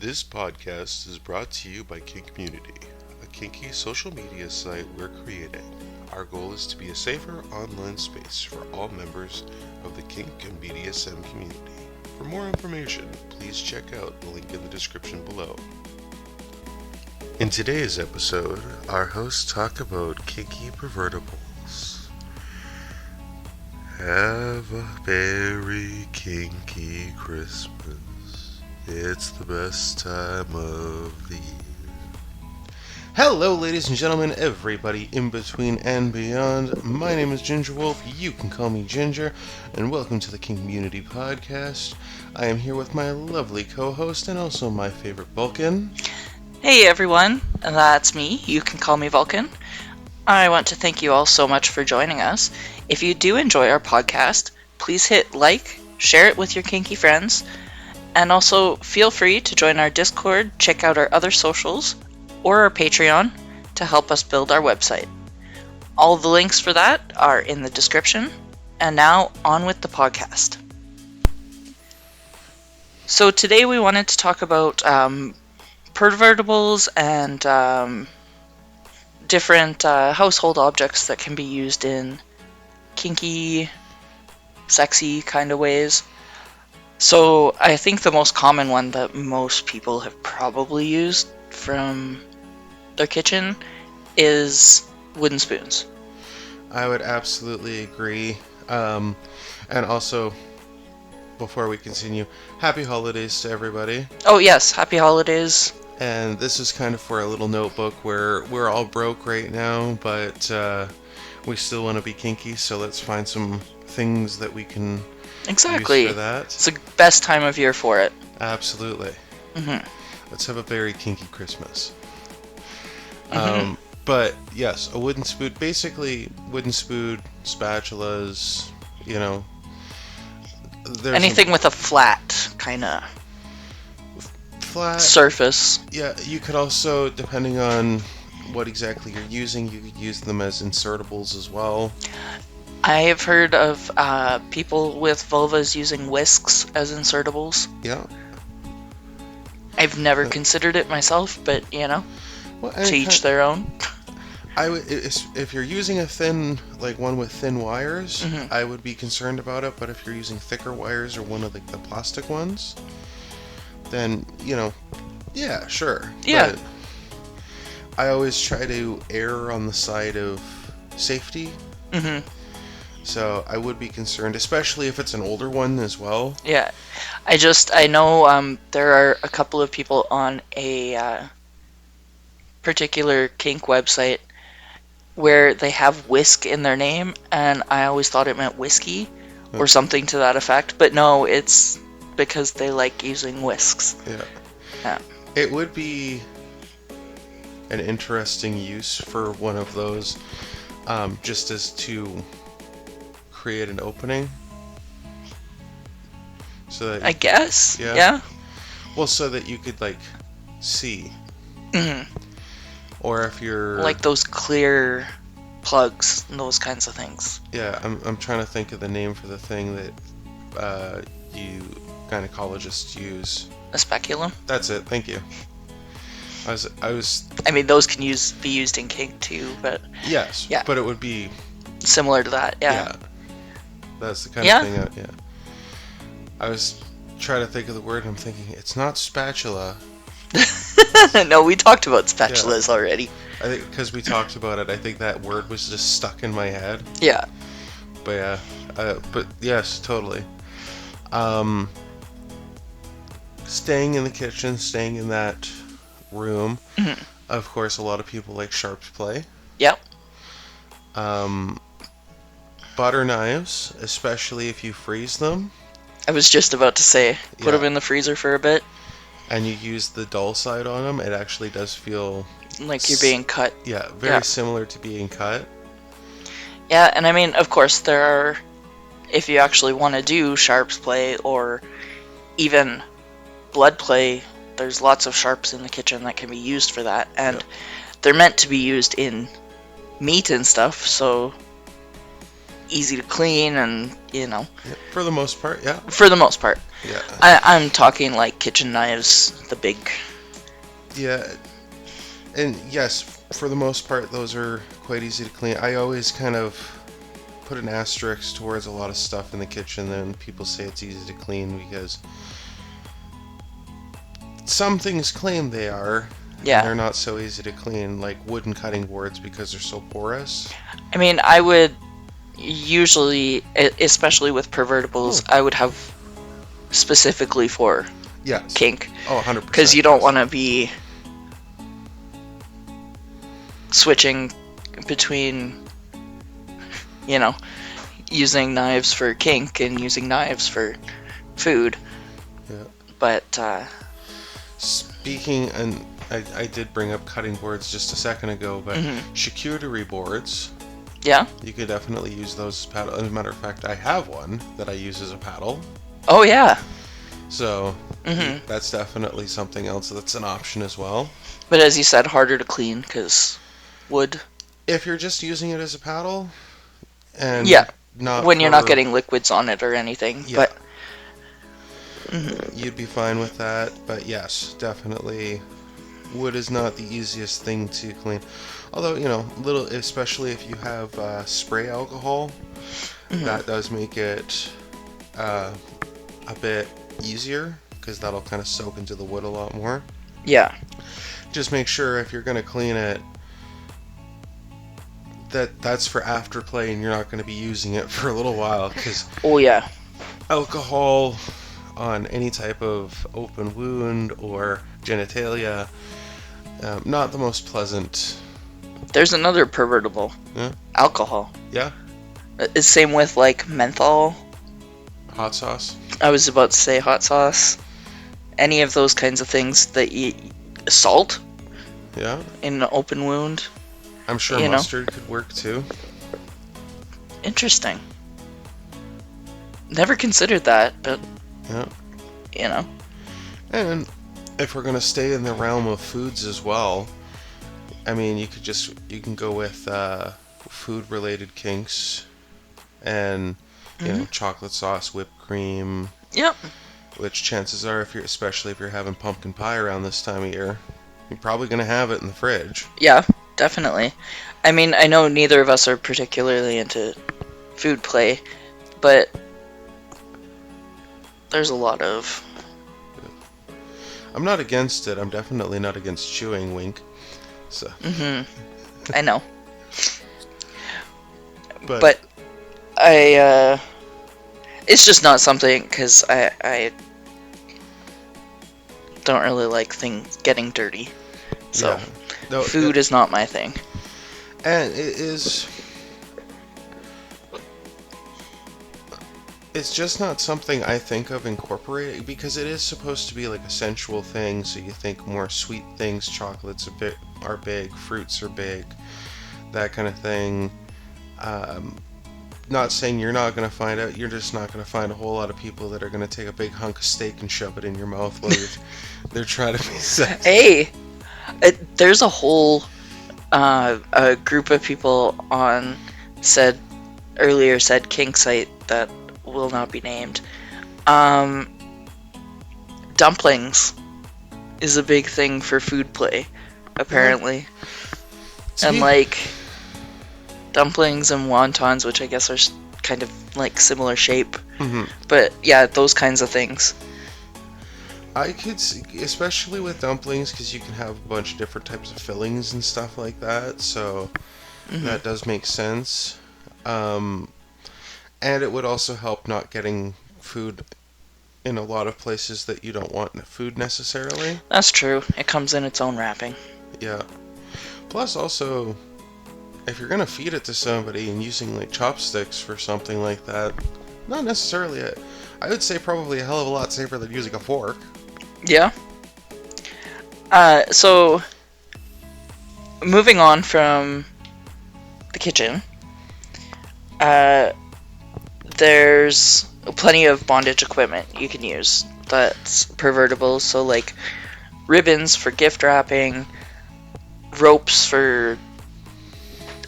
This podcast is brought to you by Kinkmmunity, a kinky social media site we're creating. Our goal is to be a safer online space for all members of the kink and BDSM community. For more information, please check out the link in the description below. In today's episode, our hosts talk about kinky pervertables. Have a very kinky Christmas. It's the best time of the year. Hello, ladies and gentlemen, everybody in between and beyond. My name is Ginger Wolf. You can call me Ginger, and welcome to the Kinkmmunity podcast. I am here with my lovely co-host and also my favorite Vulcan. Hey everyone, that's me. You can call me Vulcan. I want to thank you all so much for joining us. If you do enjoy our podcast, please hit like, share it with your kinky friends, and also feel free to join our Discord, check out our other socials, or our Patreon to help us build our website. All the links for that are in the description. And now, on with the podcast. So today we wanted to talk about pervertables and different household objects that can be used in kinky, sexy kind of ways. So I think the most common one that most people have probably used from their kitchen is wooden spoons. I would absolutely agree. And also, before we continue, happy holidays to everybody. Oh yes, happy holidays. And this is kind of for a little notebook where we're all broke right now, but we still want to be kinky, so let's find some things that we can Exactly. use for that. It's the best time of year for it. Absolutely. Mm-hmm. Let's have a very kinky Christmas. Mm-hmm. But yes, a wooden spoon, basically wooden spoon, spatulas, you know. Anything with a flat kind of flat surface. Yeah, you could also, depending on what exactly you're using, you could use them as insertables as well. I have heard of people with vulvas using whisks as insertables. Yeah. I've never considered it myself, but you know, to each their own. I would, if you're using a thin, like one with thin wires, Mm-hmm. I would be concerned about it. But if you're using thicker wires or one of the plastic ones, then you know, yeah, sure. Yeah. But I always try to err on the side of safety. Mm-hmm. So I would be concerned, especially if it's an older one as well. Yeah, I know there are a couple of people on a particular kink website where they have whisk in their name, and I always thought it meant whiskey or something to that effect, but no, it's because they like using whisks. Yeah. It would be an interesting use for one of those, just as to create an opening, so that I guess. Yeah. Yeah. Well, so that you could like see, Mm-hmm. or if you're Like those clear plugs and those kinds of things. yeah, I'm trying to think of the name for the thing that you gynecologists use. A speculum. That's it. Thank you. I mean, those can be used in kink too, but Yes. Yeah. But it would be similar to that. Yeah. That's the kind of thing. I was trying to think of the word, and I'm thinking it's not spatula. No, we talked about spatulas already. I think because we talked about it, I think that word was just stuck in my head. Yeah. But yeah, but yes, totally. Staying in the kitchen, staying in that room. Mm-hmm. Of course, a lot of people like sharps play. Yep. Butter knives, especially if you freeze them. I was just about to say, put them in the freezer for a bit. And you use the dull side on them, it actually does feel like you're being cut. Yeah, very similar to being cut. Yeah, and I mean, of course, there are, if you actually want to do sharps play or even blood play, there's lots of sharps in the kitchen that can be used for that, and they're meant to be used in meat and stuff, so easy to clean, and Yeah, for the most part, yeah. for the most part. Yeah. I'm talking like kitchen knives, the big. Yeah. And yes, for the most part, those are quite easy to clean. I always kind of put an asterisk towards a lot of stuff in the kitchen, then people say it's easy to clean because some things claim they are. Yeah. And they're not so easy to clean, like wooden cutting boards because they're so porous. I mean, I would usually, especially with pervertables, I would have specifically for Yes. kink. Oh, 100%. Because you don't want to be switching between, using knives for kink and using knives for food. Yeah. But, speaking, and I did bring up cutting boards just a second ago, but charcuterie boards, yeah. you could definitely use those as paddle. As a matter of fact, I have one that I use as a paddle. Oh, yeah. So, that's definitely something else that's an option as well. But as you said, harder to clean because wood. If you're just using it as a paddle, and not when you're not getting liquids on it or anything. Yeah. But you'd be fine with that. But yes, definitely, wood is not the easiest thing to clean. Although, little, especially if you have spray alcohol, that does make it a bit easier because that'll kind of soak into the wood a lot more. Yeah. Just make sure if you're going to clean it that's for after play and you're not going to be using it for a little while because alcohol on any type of open wound or genitalia, not the most pleasant. There's another pervertible. Yeah. Alcohol. Yeah. It's same with like menthol. Hot sauce. I was about to say hot sauce. Any of those kinds of things that salt. Yeah. In an open wound. I'm sure mustard could work too. Interesting. Never considered that, but yeah. And if we're gonna stay in the realm of foods as well, I mean, you can go with food-related kinks, and chocolate sauce, whipped cream. Yep. Which chances are, especially if you're having pumpkin pie around this time of year, you're probably gonna have it in the fridge. Yeah, definitely. I mean, I know neither of us are particularly into food play, but there's a lot of. I'm not against it. I'm definitely not against chewing. Wink. So. I know. But I. It's just not something because I don't really like things getting dirty. So food is not my thing. And it is. It's just not something I think of incorporating because it is supposed to be like a sensual thing. So you think more sweet things, chocolates are big, fruits are big, that kind of thing. Not saying you're not going to find out. You're just not going to find a whole lot of people that are going to take a big hunk of steak and shove it in your mouth while they're trying to be sexy. Hey, there's a whole a group of people on said kink site that will not be named. Dumplings is a big thing for food play, apparently. And like dumplings and wontons, which I guess are kind of like similar shape. But yeah, those kinds of things. I could see, especially with dumplings, because you can have a bunch of different types of fillings and stuff like that, so that does make sense. And it would also help not getting food in a lot of places that you don't want food necessarily. That's true. It comes in its own wrapping. Yeah. Plus, also, if you're going to feed it to somebody and using like chopsticks for something like that, not necessarily I would say probably a hell of a lot safer than using a fork. Yeah. So, moving on from the kitchen, there's plenty of bondage equipment you can use that's pervertible. So, like, ribbons for gift wrapping, ropes for,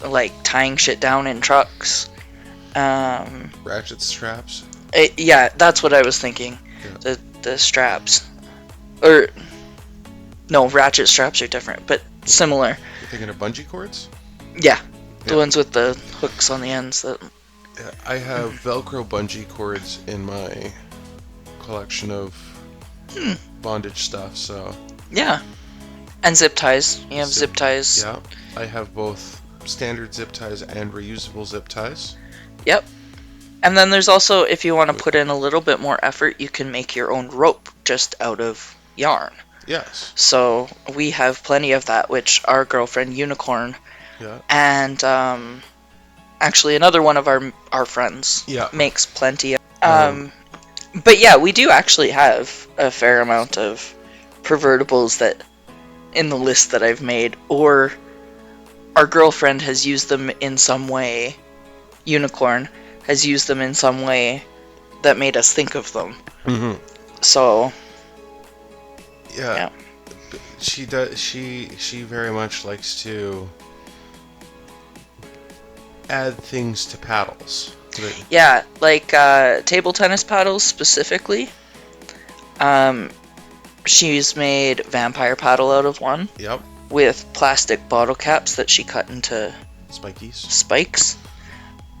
like, tying shit down in trucks, Ratchet straps. Yeah, that's what I was thinking. Yeah. The straps, or no, ratchet straps are different, but similar. You're thinking of bungee cords? Yeah, the ones with the hooks on the ends. That. Yeah, I have Velcro bungee cords in my collection of bondage stuff. So. Yeah, and zip ties. You have zip ties. Yeah, I have both standard zip ties and reusable zip ties. Yep. And then there's also, if you want to put in a little bit more effort, you can make your own rope just out of yarn. Yes. So we have plenty of that, which our girlfriend Unicorn and actually another one of our friends makes plenty of. But yeah, we do actually have a fair amount of pervertables that in the list that I've made, or our girlfriend has used them in some way. Unicorn has used them in some way that made us think of them. Mm-hmm. So yeah, she does. She very much likes to add things to paddles. Yeah, like table tennis paddles specifically. She's made vampire paddle out of one. Yep. With plastic bottle caps that she cut into spikes.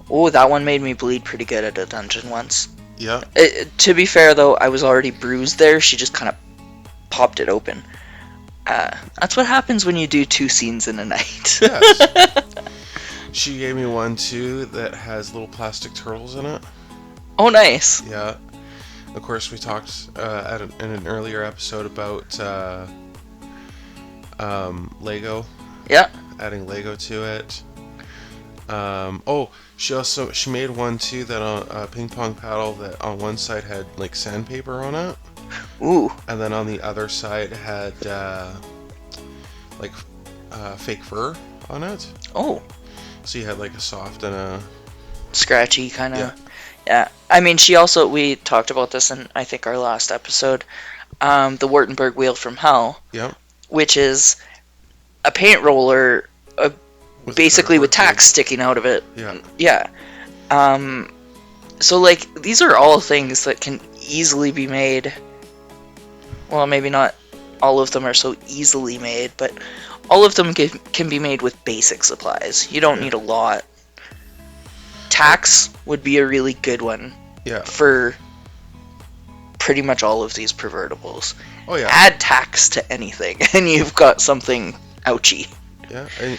Oh, that one made me bleed pretty good at a dungeon once. Yeah. To be fair, though, I was already bruised there. She just kind of popped it open. That's what happens when you do 2 scenes in a night. Yes. She gave me one, too, that has little plastic turtles in it. Oh, nice. Yeah. Of course, we talked in an earlier episode about Lego. Yeah. Adding Lego to it. She made one too that on a ping pong paddle that on one side had like sandpaper on it. Ooh. And then on the other side had fake fur on it. Oh. So you had like a soft and a scratchy kind of. Yeah. I mean, we talked about this in I think our last episode. The Wartenberg wheel from hell. Yeah. Which is a paint roller. Basically with tacks sticking out of it. Yeah. Yeah. So, like, these are all things that can easily be made. Well, maybe not all of them are so easily made, but all of them can be made with basic supplies. You don't need a lot. Tacks would be a really good one. Yeah. For pretty much all of these pervertables. Oh, yeah. Add tacks to anything, and you've got something ouchy. Yeah, and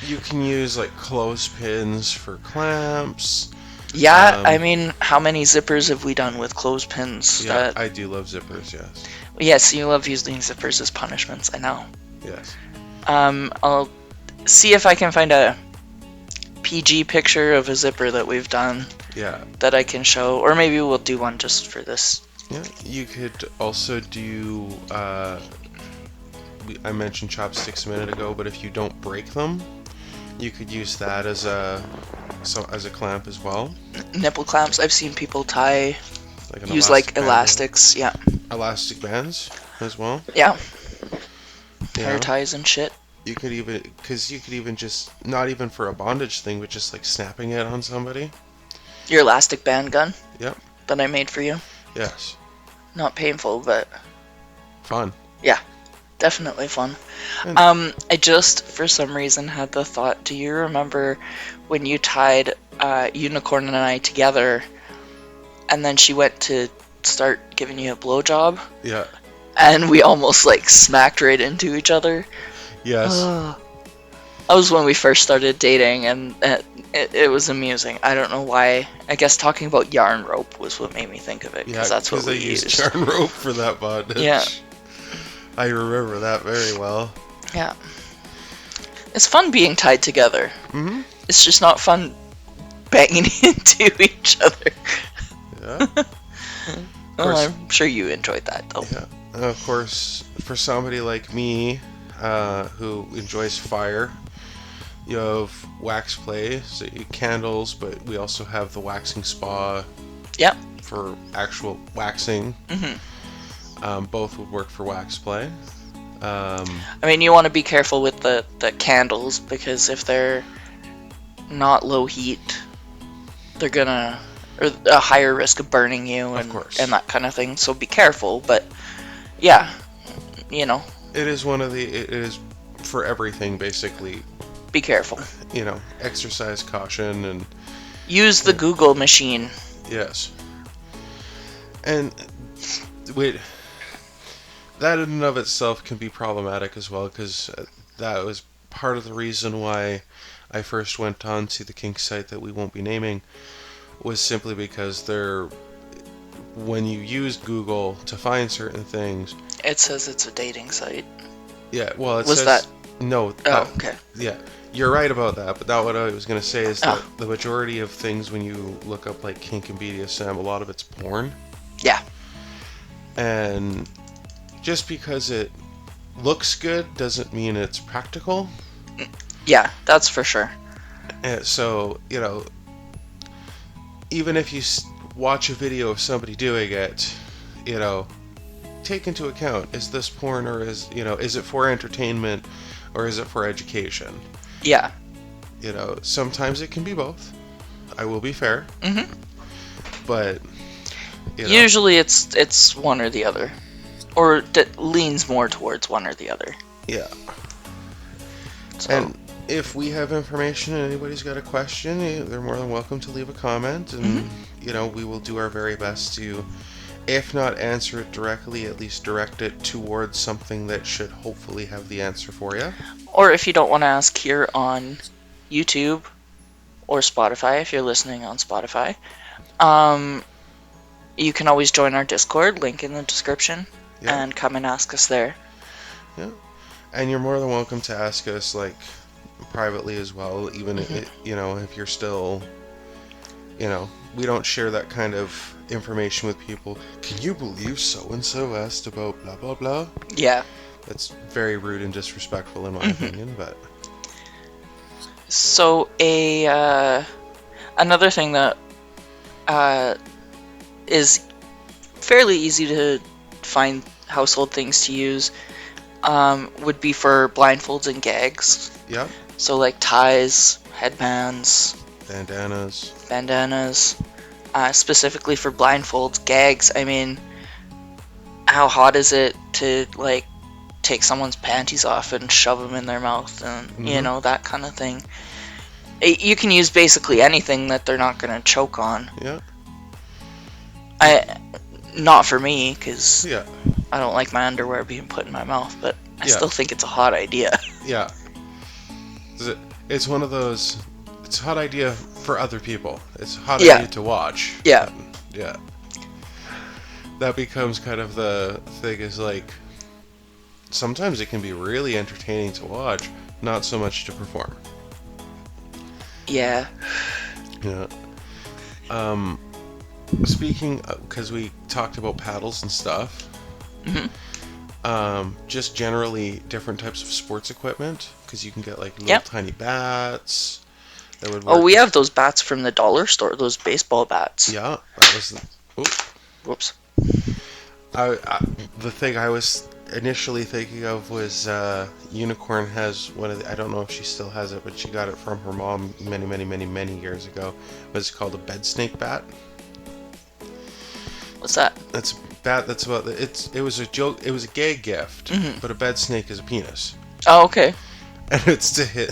you can use like clothespins for clamps. Yeah, I mean, how many zippers have we done with clothespins? Yeah, I do love zippers, yes. Yes, you love using zippers as punishments, I know. Yes. I'll see if I can find a PG picture of a zipper that we've done. Yeah. That I can show, or maybe we'll do one just for this. Yeah, you could also do, I mentioned chopsticks a minute ago, but if you don't break them, you could use that as a clamp as well. Nipple clamps. I've seen people use elastics. Yeah. Elastic bands as well. Yeah. Hair ties and shit. You could even just not even for a bondage thing, but just like snapping it on somebody. Your elastic band gun. Yep. That I made for you. Yes. Not painful, but fun. Yeah. Definitely fun. I just, for some reason, had the thought, do you remember when you tied Unicorn and I together, and then she went to start giving you a blowjob? Yeah. And we almost, smacked right into each other? Yes. That was when we first started dating, and it was amusing. I don't know why. I guess talking about yarn rope was what made me think of it, because that's what we used. Yarn rope for that bondage. Yeah. I remember that very well. Yeah. It's fun being tied together. Mm-hmm. It's just not fun banging into each other. Yeah. Well, I'm sure you enjoyed that, though. Yeah. And of course, for somebody like me, who enjoys fire, you have wax play, so candles, but we also have the waxing spa. Yep. For actual waxing. Mm-hmm. Both would work for wax play. I mean, you want to be careful with the candles, because if they're not low heat, they're gonna, or a higher risk of burning you Of course. and that kind of thing. So be careful. But yeah, you know, It is it is for everything, basically. be careful. You know, exercise caution and... Use the Google machine. Yes. And that in and of itself can be problematic as well, because that was part of the reason why I first went on to the kink site that we won't be naming, was simply because when you use Google to find certain things... It says it's a dating site. Yeah, well, it was says... that... No. Oh, okay. Yeah, you're right about that, but what I was going to say is that the majority of things when you look up, like, kink and BDSM, a lot of it's porn. Yeah. And just because it looks good doesn't mean it's practical. Yeah, that's for sure. And so, you know, even if you watch a video of somebody doing it, you know, take into account, is this porn, or is it for entertainment, or is it for education? Yeah. You know, sometimes it can be both. I will be fair. Mm-hmm. But, you know, usually it's one or the other. Or that leans more towards one or the other. Yeah. So. And if we have information and anybody's got a question, they're more than welcome to leave a comment, and you know, we will do our very best to, if not answer it directly, at least direct it towards something that should hopefully have the answer for you. Or if you don't want to ask here on YouTube or Spotify, if you're listening on Spotify, you can always join our Discord, link in the description, and come and ask us there. Yeah. And you're more than welcome to ask us, like, privately as well, even if, you know, if you're still, you know, we don't share that kind of information with people. Can you believe so-and-so asked about blah, blah, blah? Yeah. That's very rude and disrespectful in my opinion, but... So, another thing that is fairly easy to find household things to use would be for blindfolds and gags. Yeah. So like ties, headbands, bandanas. Specifically for blindfolds, gags. I mean, how hot is it to like take someone's panties off and shove them in their mouth, and you know, that kind of thing. You can use basically anything that they're not gonna choke on. Yeah. Not for me, because yeah, I don't like my underwear being put in my mouth, but I still think it's a hot idea. Yeah. It's one of those, it's a hot idea for other people. It's a hot idea to watch. Yeah. Yeah. That becomes kind of the thing, is like, sometimes it can be really entertaining to watch, not so much to perform. Yeah. Yeah. Speaking, because we talked about paddles and stuff, just generally different types of sports equipment, because you can get like little tiny bats that would work. Oh, we have those bats from the dollar store, those baseball bats. Yeah, that was Whoops. The thing I was initially thinking of was Unicorn has one of the, I don't know if she still has it, but she got it from her mom many years ago. It's called a bed snake bat. What's that? That's a bat that's about it was a joke, it was a gay gift, but a bed snake is a penis. Oh, okay. And it's to hit.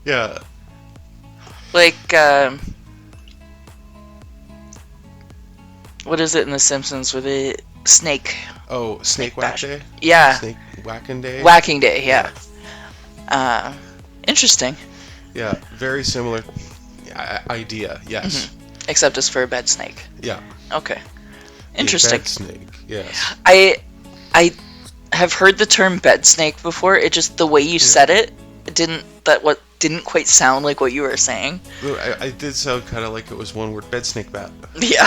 Yeah. Like, what is it in The Simpsons with the snake? Oh, Snake Whack Day? Yeah. Snake Whacking Day? Whacking Day, yeah. Interesting. Yeah, very similar idea, yes. Except it's for a bed snake. Yeah. Okay. Interesting. A bed snake, yes. I have heard the term bed snake before. It just, the way you said it didn't quite sound like what you were saying. I did sound kind of like it was one word, bed snake bat. Yeah.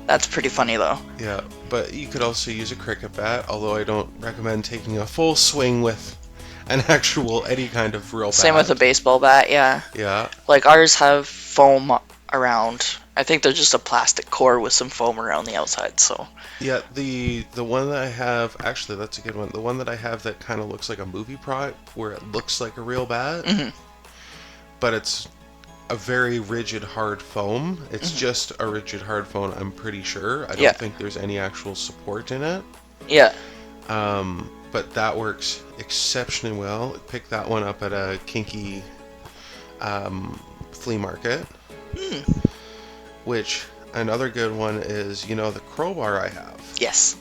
That's pretty funny though. Yeah, but you could also use a cricket bat, although I don't recommend taking a full swing with an actual, any kind of real bat. Same with a baseball bat, yeah. Yeah. Like ours have foam around. I think they're just a plastic core with some foam around the outside, so. Yeah, the one that I have, actually that's a good one. The one that I have that kind of looks like a movie prop, where it looks like a real bat, but it's a very rigid hard foam. It's just a rigid hard foam, I'm pretty sure. I Yeah. don't think there's any actual support in it. Yeah. But that works exceptionally well. Pick that one up at a Kinky flea market. Which, another good one is, the crowbar I have. Yes.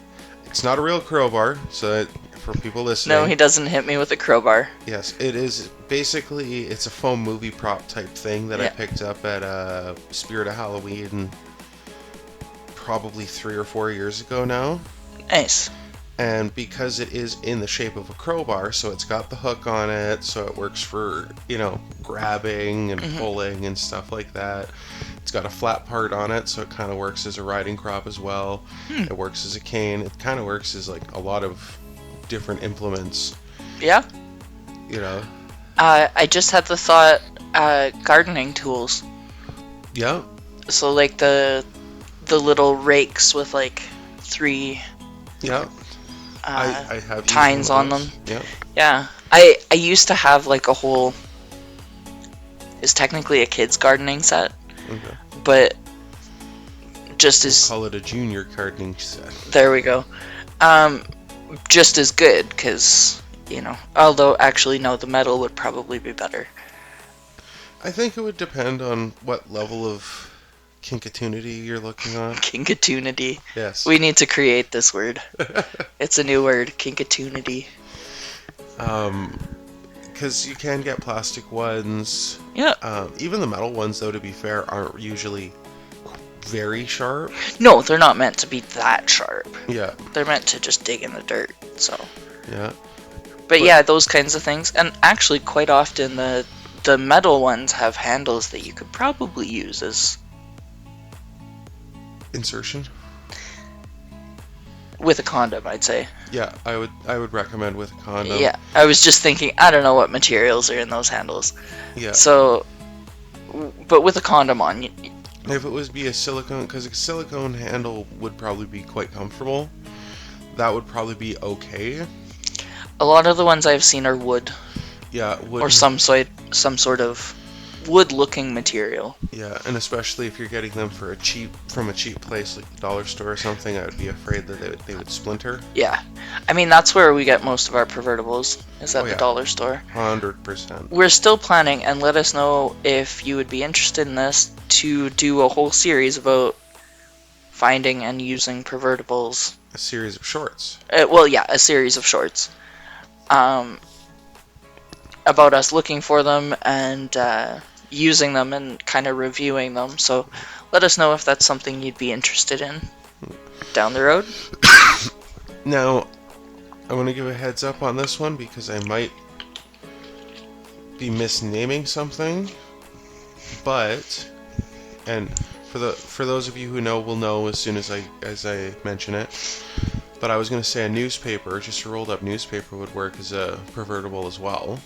It's not a real crowbar, so for people listening. No, he doesn't hit me with a crowbar. Yes, it is basically, it's a foam movie prop type thing that I picked up at Spirit of Halloween probably 3 or 4 years ago now. Nice. And because it is in the shape of a crowbar, so it's got the hook on it, so it works for, grabbing and pulling and stuff like that. It's got a flat part on it, so it kind of works as a riding crop as well. It works as a cane. It kind of works as like a lot of different implements. Yeah. I just had the thought, gardening tools. Yeah. So like the little rakes with like 3 Yeah. I have tines on them. Yeah. Yeah. I used to have like a whole, it's technically a kid's gardening set. Okay. But just as... Call it a junior gardening set. There we go. Just as good, because, although actually no, the metal would probably be better. I think it would depend on what level of Kinkmmunity you're looking on. Kinkmmunity. Yes. We need to create this word. It's a new word, Kinkmmunity. Because you can get plastic ones. Yeah. Even the metal ones, though, to be fair, aren't usually very sharp. No, they're not meant to be that sharp. Yeah. They're meant to just dig in the dirt, so. Yeah. But yeah, those kinds of things. And actually, quite often, the metal ones have handles that you could probably use as... Insertion? With a condom, I'd say. Yeah, I would recommend with a condom. Yeah, I was just thinking, I don't know what materials are in those handles. Yeah. So, but with a condom on, if it was be a silicone, because a silicone handle would probably be quite comfortable, that would probably be okay. A lot of the ones I've seen are wood. Yeah, wood. Or some sort of wood-looking material. Yeah, and especially if you're getting them from a cheap place like the dollar store or something, I would be afraid that they would splinter. Yeah, I mean that's where we get most of our pervertables, is at the dollar store. 100%. We're still planning, and let us know if you would be interested in this, to do a whole series about finding and using pervertables. A series of shorts. A series of shorts. About us looking for them and using them and kind of reviewing them. So let us know if that's something you'd be interested in down the road. Now, I want to give a heads up on this one because I might be misnaming something. But, and for those of you who know will know as soon as I mention it. But I was going to say a newspaper, just a rolled up newspaper would work as a pervertible as well.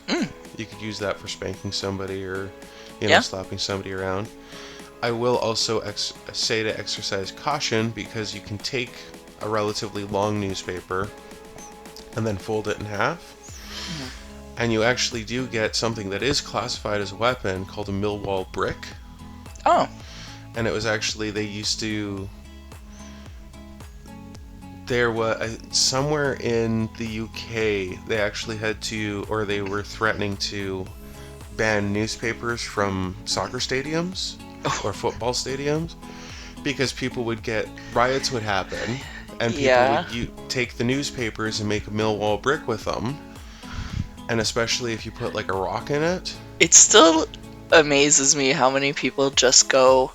You could use that for spanking somebody or, slapping somebody around. I will also say to exercise caution because you can take a relatively long newspaper and then fold it in half. And you actually do get something that is classified as a weapon called a Millwall brick. Oh. And it was actually, there was somewhere in the UK they actually had to, or they were threatening to ban newspapers from soccer stadiums or football stadiums because riots would happen and people would take the newspapers and make a Millwall brick with them, and especially if you put like a rock in it. It still amazes me how many people just go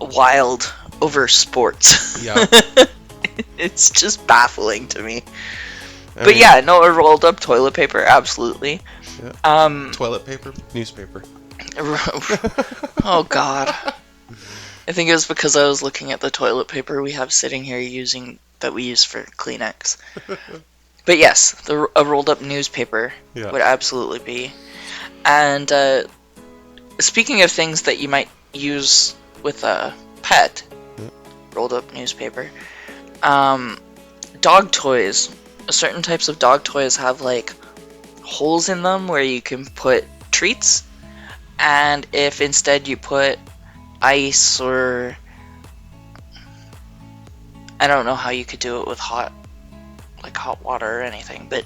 wild over sports. Yeah. It's just baffling to me. A rolled up toilet paper, absolutely. Yeah. Toilet paper, newspaper. Oh god. I think it was because I was looking at the toilet paper we have sitting here that we use for Kleenex. But yes, a rolled up newspaper would absolutely be. And speaking of things that you might use with a pet, rolled up newspaper, dog toys. Certain types of dog toys have like holes in them where you can put treats, and if instead you put ice, or I don't know how you could do it with hot water or anything, but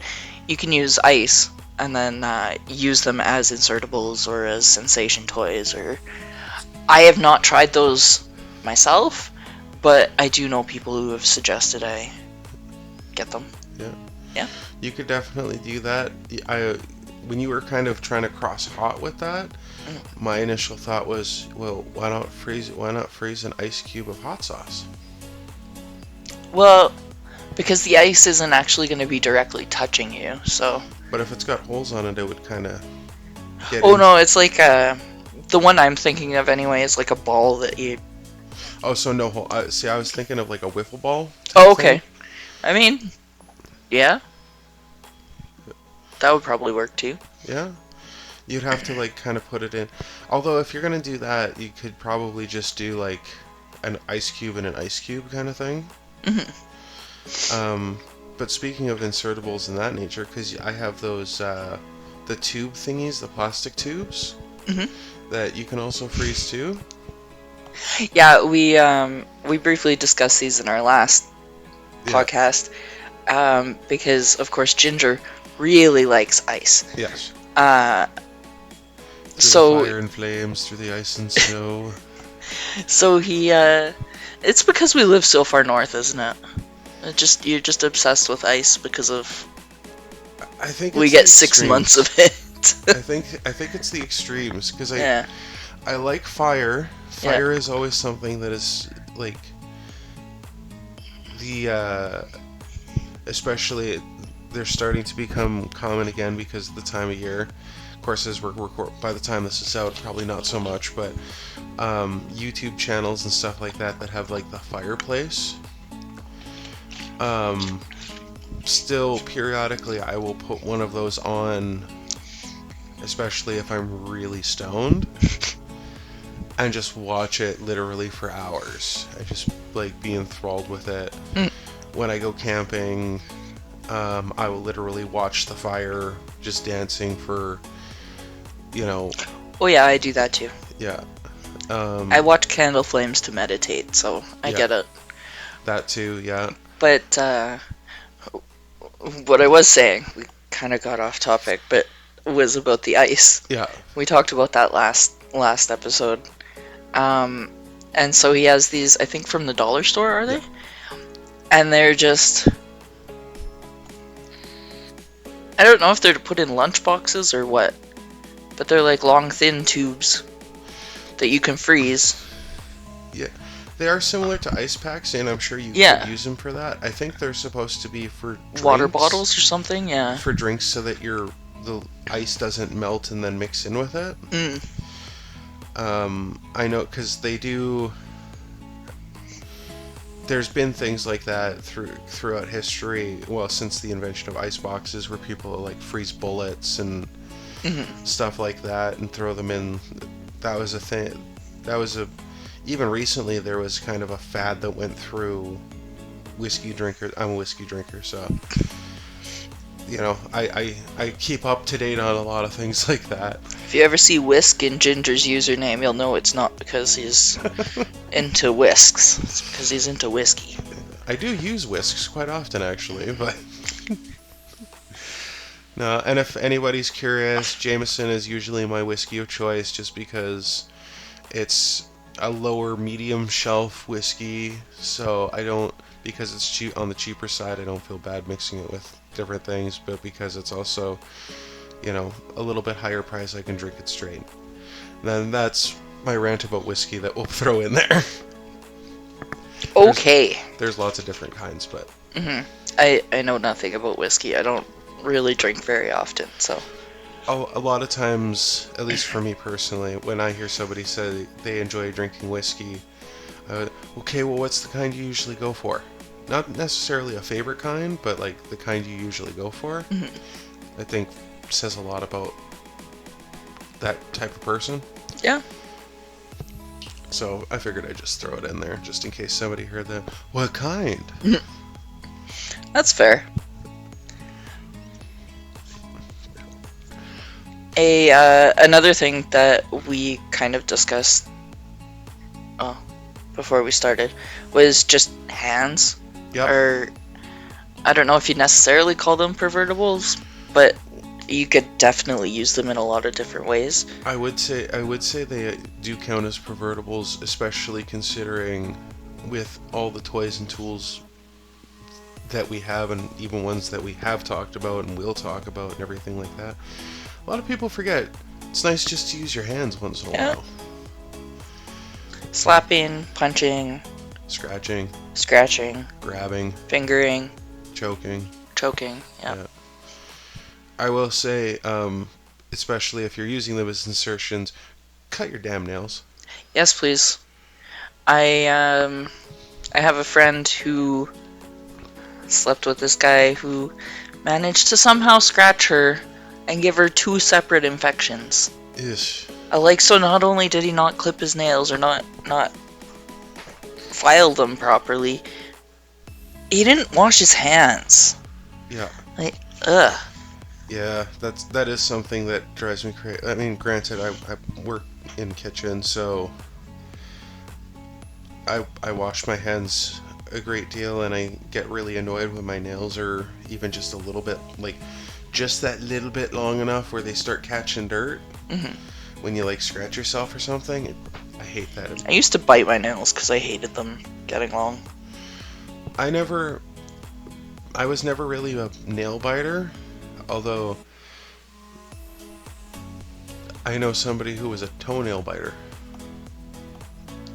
you can use ice and then use them as insertables or as sensation toys. Or I have not tried those myself, but I do know people who have suggested I get them. Yeah. You could definitely do that. When you were kind of trying to cross hot with that, my initial thought was, well, why not freeze an ice cube of hot sauce? Well, because the ice isn't actually going to be directly touching you, so. But if it's got holes on it, it would kind of get Oh, no, it's like the one I'm thinking of anyway is like a ball that you... Oh, so no hole. See, I was thinking of like a wiffle ball. Oh, okay. Thing. I mean, yeah. That would probably work too. Yeah. You'd have to like kind of put it in. Although if you're going to do that, you could probably just do like an ice cube and an ice cube kind of thing. But speaking of insertables and that nature, because I have those the tube thingies, the plastic tubes that you can also freeze too. Yeah, we briefly discussed these in our last podcast, because of course Ginger really likes ice. Yes. So the fire and flames, through the ice and snow. So he it's because we live so far north, isn't it? You're just obsessed with ice because of I think we get 6 months of it. I think it's the extremes, because I like fire. Fire is always something that is like especially they're starting to become common again because of the time of year. Of course, as by the time this is out, probably not so much, but YouTube channels and stuff like that have like the fireplace. Still, periodically, I will put one of those on, especially if I'm really stoned, and just watch it literally for hours. I just like be enthralled with it. When I go camping, I will literally watch the fire just dancing for, Oh yeah, I do that too. Yeah. I watch candle flames to meditate, so I get it. That too, yeah. But what I was saying, we kind of got off topic, but was about the ice. Yeah. We talked about that last episode. And so he has these, I think from the dollar store, are they? Yeah. And they're just... I don't know if they're to put in lunch boxes or what, but they're like long, thin tubes that you can freeze. Yeah. They are similar to ice packs, and I'm sure you could use them for that. I think they're supposed to be for drinks, water bottles or something, yeah. For drinks, so that the ice doesn't melt and then mix in with it. I know, because they do... There's been things like that throughout history, well, since the invention of ice boxes, where people like freeze bullets and stuff like that and throw them in. That was a thing. Even recently, there was kind of a fad that went through whiskey drinkers. I'm a whiskey drinker, so I keep up to date on a lot of things like that. If you ever see Whisk in Ginger's username, you'll know it's not because he's into whisks. It's because he's into whiskey. I do use whisks quite often, actually, but... No, and if anybody's curious, Jameson is usually my whiskey of choice just because it's a lower medium shelf whiskey, so because it's cheap on the cheaper side, I don't feel bad mixing it with different things, but because it's also, a little bit higher price, I can drink it straight. And then that's my rant about whiskey that we'll throw in there. Okay. There's lots of different kinds, but... I know nothing about whiskey. I don't really drink very often, so... Oh, a lot of times, at least for me personally, when I hear somebody say they enjoy drinking whiskey, okay, well, what's the kind you usually go for? Not necessarily a favorite kind, but like the kind you usually go for. I think says a lot about that type of person. Yeah. So I figured I'd just throw it in there, just in case somebody heard that. What kind? That's fair. Another thing that we kind of discussed before we started was just hands. Yep. Or I don't know if you'd necessarily call them pervertables, but you could definitely use them in a lot of different ways. I would say they do count as pervertables, especially considering with all the toys and tools that we have, and even ones that we have talked about and will talk about and everything like that. A lot of people forget it's nice just to use your hands once in a while. Slapping, punching, Scratching, grabbing, fingering, choking. yeah. I will say, especially if you're using them as insertions, cut your damn nails. Yes, please. I have a friend who slept with this guy who managed to somehow scratch her and give her 2 separate infections. Ish. So not only did he not clip his nails or not file them properly, he didn't wash his hands. Yeah. Ugh. Yeah, that is something that drives me crazy. I mean, granted, I work in kitchen, so I wash my hands a great deal, and I get really annoyed when my nails are even just a little bit, just that little bit long enough where they start catching dirt. Mm-hmm. When you scratch yourself or something, I hate that. I used to bite my nails because I hated them getting long. I was never really a nail biter, although I know somebody who was a toenail biter.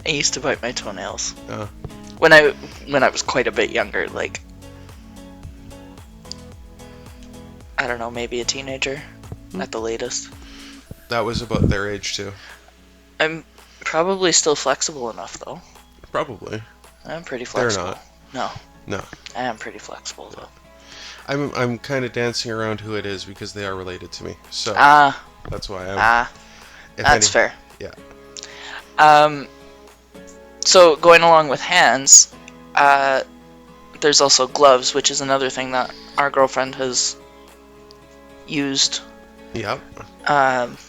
I used to bite my toenails. When I was quite a bit younger, I don't know, maybe a teenager at the latest. That was about their age too. I'm probably still flexible enough though. Probably. I'm pretty flexible. They're not. No. I am pretty flexible though. I'm kind of dancing around who it is because they are related to me. So that's why I'm. That's fair. Yeah. So going along with hands, there's also gloves, which is another thing that our girlfriend has used. Yep. Of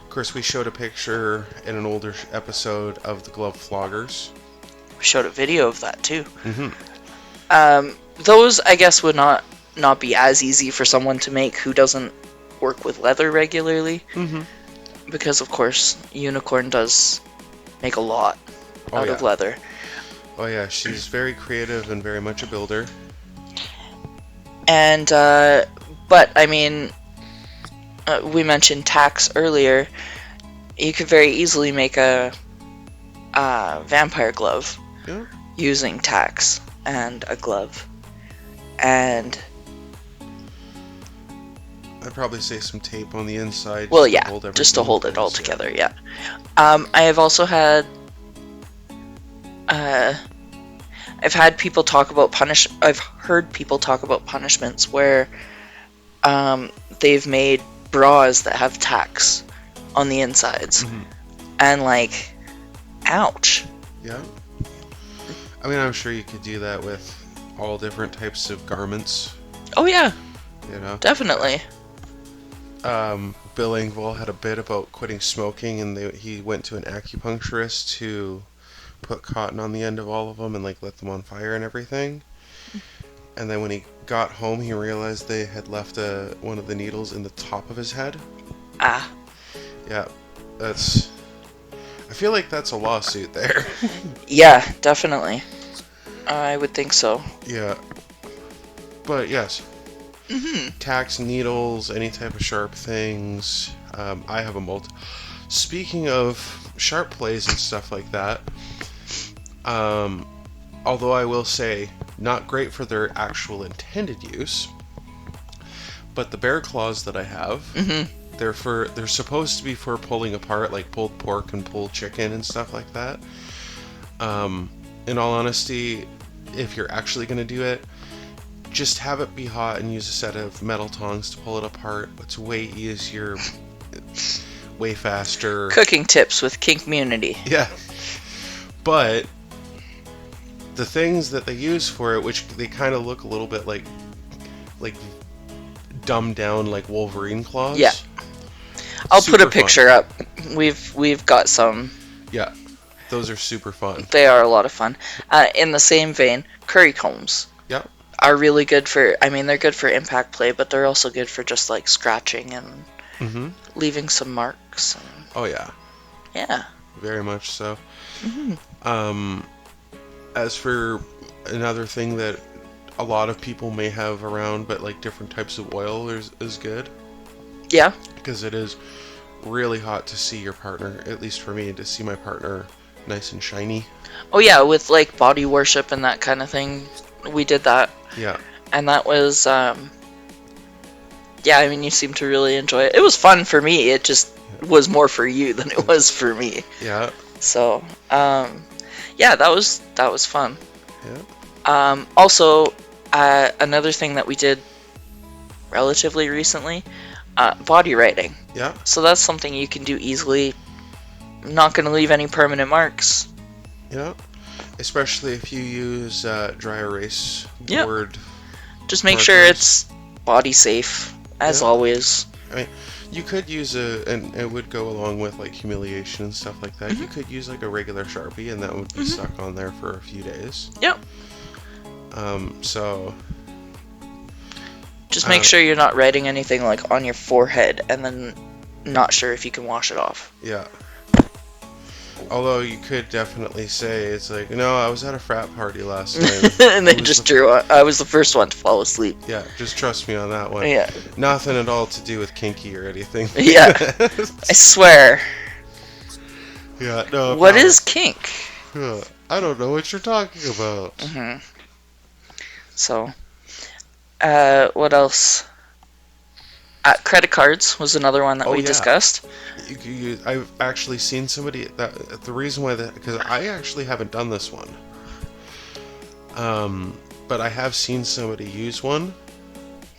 course, we showed a picture in an older episode of the glove floggers. We showed a video of that too. Mm-hmm. Those, I guess, would not be as easy for someone to make who doesn't work with leather regularly. Mm-hmm. Because, of course, Unicorn does make a lot out of leather. Oh yeah, she's very creative and very much a builder. And, but, I mean, we mentioned tacks earlier. You could very easily make a vampire glove using tacks and a glove. And I'd probably say some tape on the inside. Well, just to hold it all together, yeah. I have also had... I've heard people talk about punishments where they've made bras that have tacks on the insides. Mm-hmm. And ouch. Yeah. I mean, I'm sure you could do that with all different types of garments. Oh yeah. Definitely. Bill Engvall had a bit about quitting smoking, and he went to an acupuncturist to put cotton on the end of all of them and let them on fire and everything. And then when he got home, he realized they had left one of the needles in the top of his head. Yeah, I feel like that's a lawsuit there. Yeah, definitely. I would think so. Yeah. But yes. Mm-hmm. Tacks, needles, any type of sharp things. I have a Speaking of sharp plays and stuff like that, although I will say, not great for their actual intended use, but the bear claws that I have, they're supposed to be for pulling apart, like pulled pork and pulled chicken and stuff like that. In all honesty, if you're actually going to do it, just have it be hot and use a set of metal tongs to pull it apart. It's way easier, way faster. Cooking tips with Kinkmmunity. Yeah. But the things that they use for it, which they kind of look a little bit like dumbed down, like Wolverine claws. Yeah. I'll put a Super fun. picture up. We've got some. Yeah, those are super fun. They are a lot of fun. In the same vein, curry combs Yep. are really good for. I mean, they're good for impact play, but they're also good for just like scratching and Mm-hmm. leaving some marks. And, Oh yeah, yeah. very much so. Mm-hmm. As for another thing that a lot of people may have around, but like different types of oil is good, Yeah. because it is really hot to see your partner, at least for me, to see my partner nice and shiny. Oh yeah, with like body worship and that kind of thing, we did that, Yeah. and that was yeah. I mean, you seem to really enjoy it. It was fun for me. It just was more for you than it was for me. Yeah. So yeah, that was fun. Yeah. Also, another thing that we did relatively recently, body writing. Yeah. So that's something you can do easily. Not going to leave any permanent marks. Yeah. Especially if you use dry erase Yep. board. Just make sure markers. it's body safe, as Yeah. always. I mean, you could use and it would go along with like humiliation and stuff like that. Mm-hmm. You could use like a regular Sharpie, and that would be stuck on there for a few days. Yep. So Just make sure you're not writing anything like on your forehead and then not sure if you can wash it off. yeah. Although you could definitely say it's like, no, I was at a frat party last night. And they just drew. I was the first one to fall asleep. Yeah, just trust me on that one. Yeah. Nothing at all to do with kinky or anything. Yeah. I swear. Yeah, no. What is kink? I don't know what you're talking about. Mm-hmm. So, what else? Credit cards was another one that we discussed. I've actually seen somebody that the reason why because I actually haven't done this one. But I have seen somebody use one,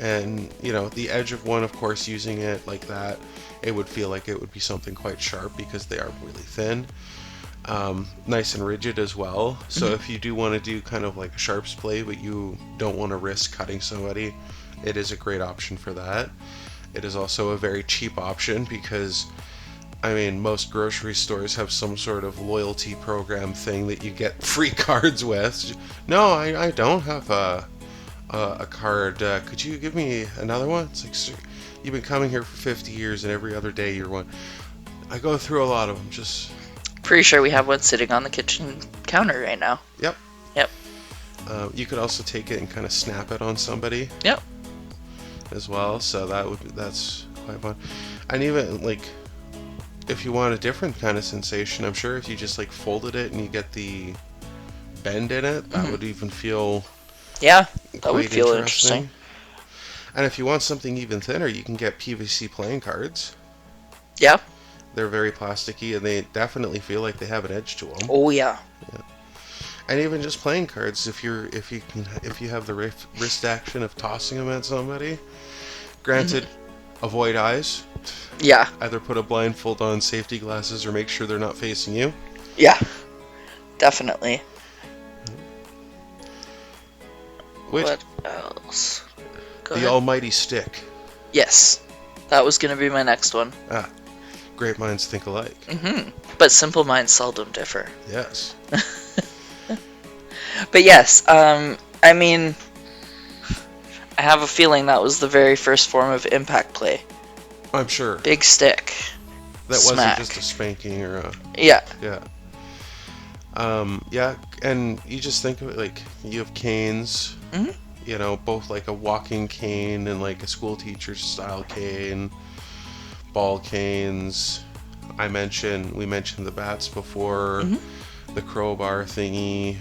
and the edge of one, of course, using it like that, it would feel like it would be something quite sharp because they are really thin. Nice and rigid as well. So if you do want to do kind of like a sharps play, but you don't want to risk cutting somebody, it is a great option for that. It is also a very cheap option because, I mean, most grocery stores have some sort of loyalty program thing that you get free cards with. No, I don't have a card. Could you give me another one? It's like, sir, you've been coming here for 50 years and every other day you're one. I go through a lot of them. Just Pretty sure we have one sitting on the kitchen counter right now. Yep. Yep. You could also take it and kind of snap it on somebody. Yep. As well, so that's quite fun. And even like, if you want a different kind of sensation, I'm sure if you just like folded it and you get the bend in it, that would even feel that would quite feel interesting. And if you want something even thinner, you can get PVC playing cards. Yeah. They're very plasticky and they definitely feel like they have an edge to them. Oh yeah. And even just playing cards, if you have the wrist action of tossing them at somebody, granted, avoid eyes. Yeah. Either put a blindfold on, safety glasses, or make sure they're not facing you. Yeah. Definitely. What else? Go the ahead. almighty stick. Yes. That was going to be my next one. Great minds think alike. But simple minds seldom differ. Yes. But yes, I mean, I have a feeling that was the very first form of impact play. I'm sure. Big stick. That Smack. wasn't just a spanking or a... Yeah. Yeah. Yeah, and you just think of it like, you have canes, both like a walking cane and like a school teacher style cane, ball canes. We mentioned the bats before, the crowbar thingy,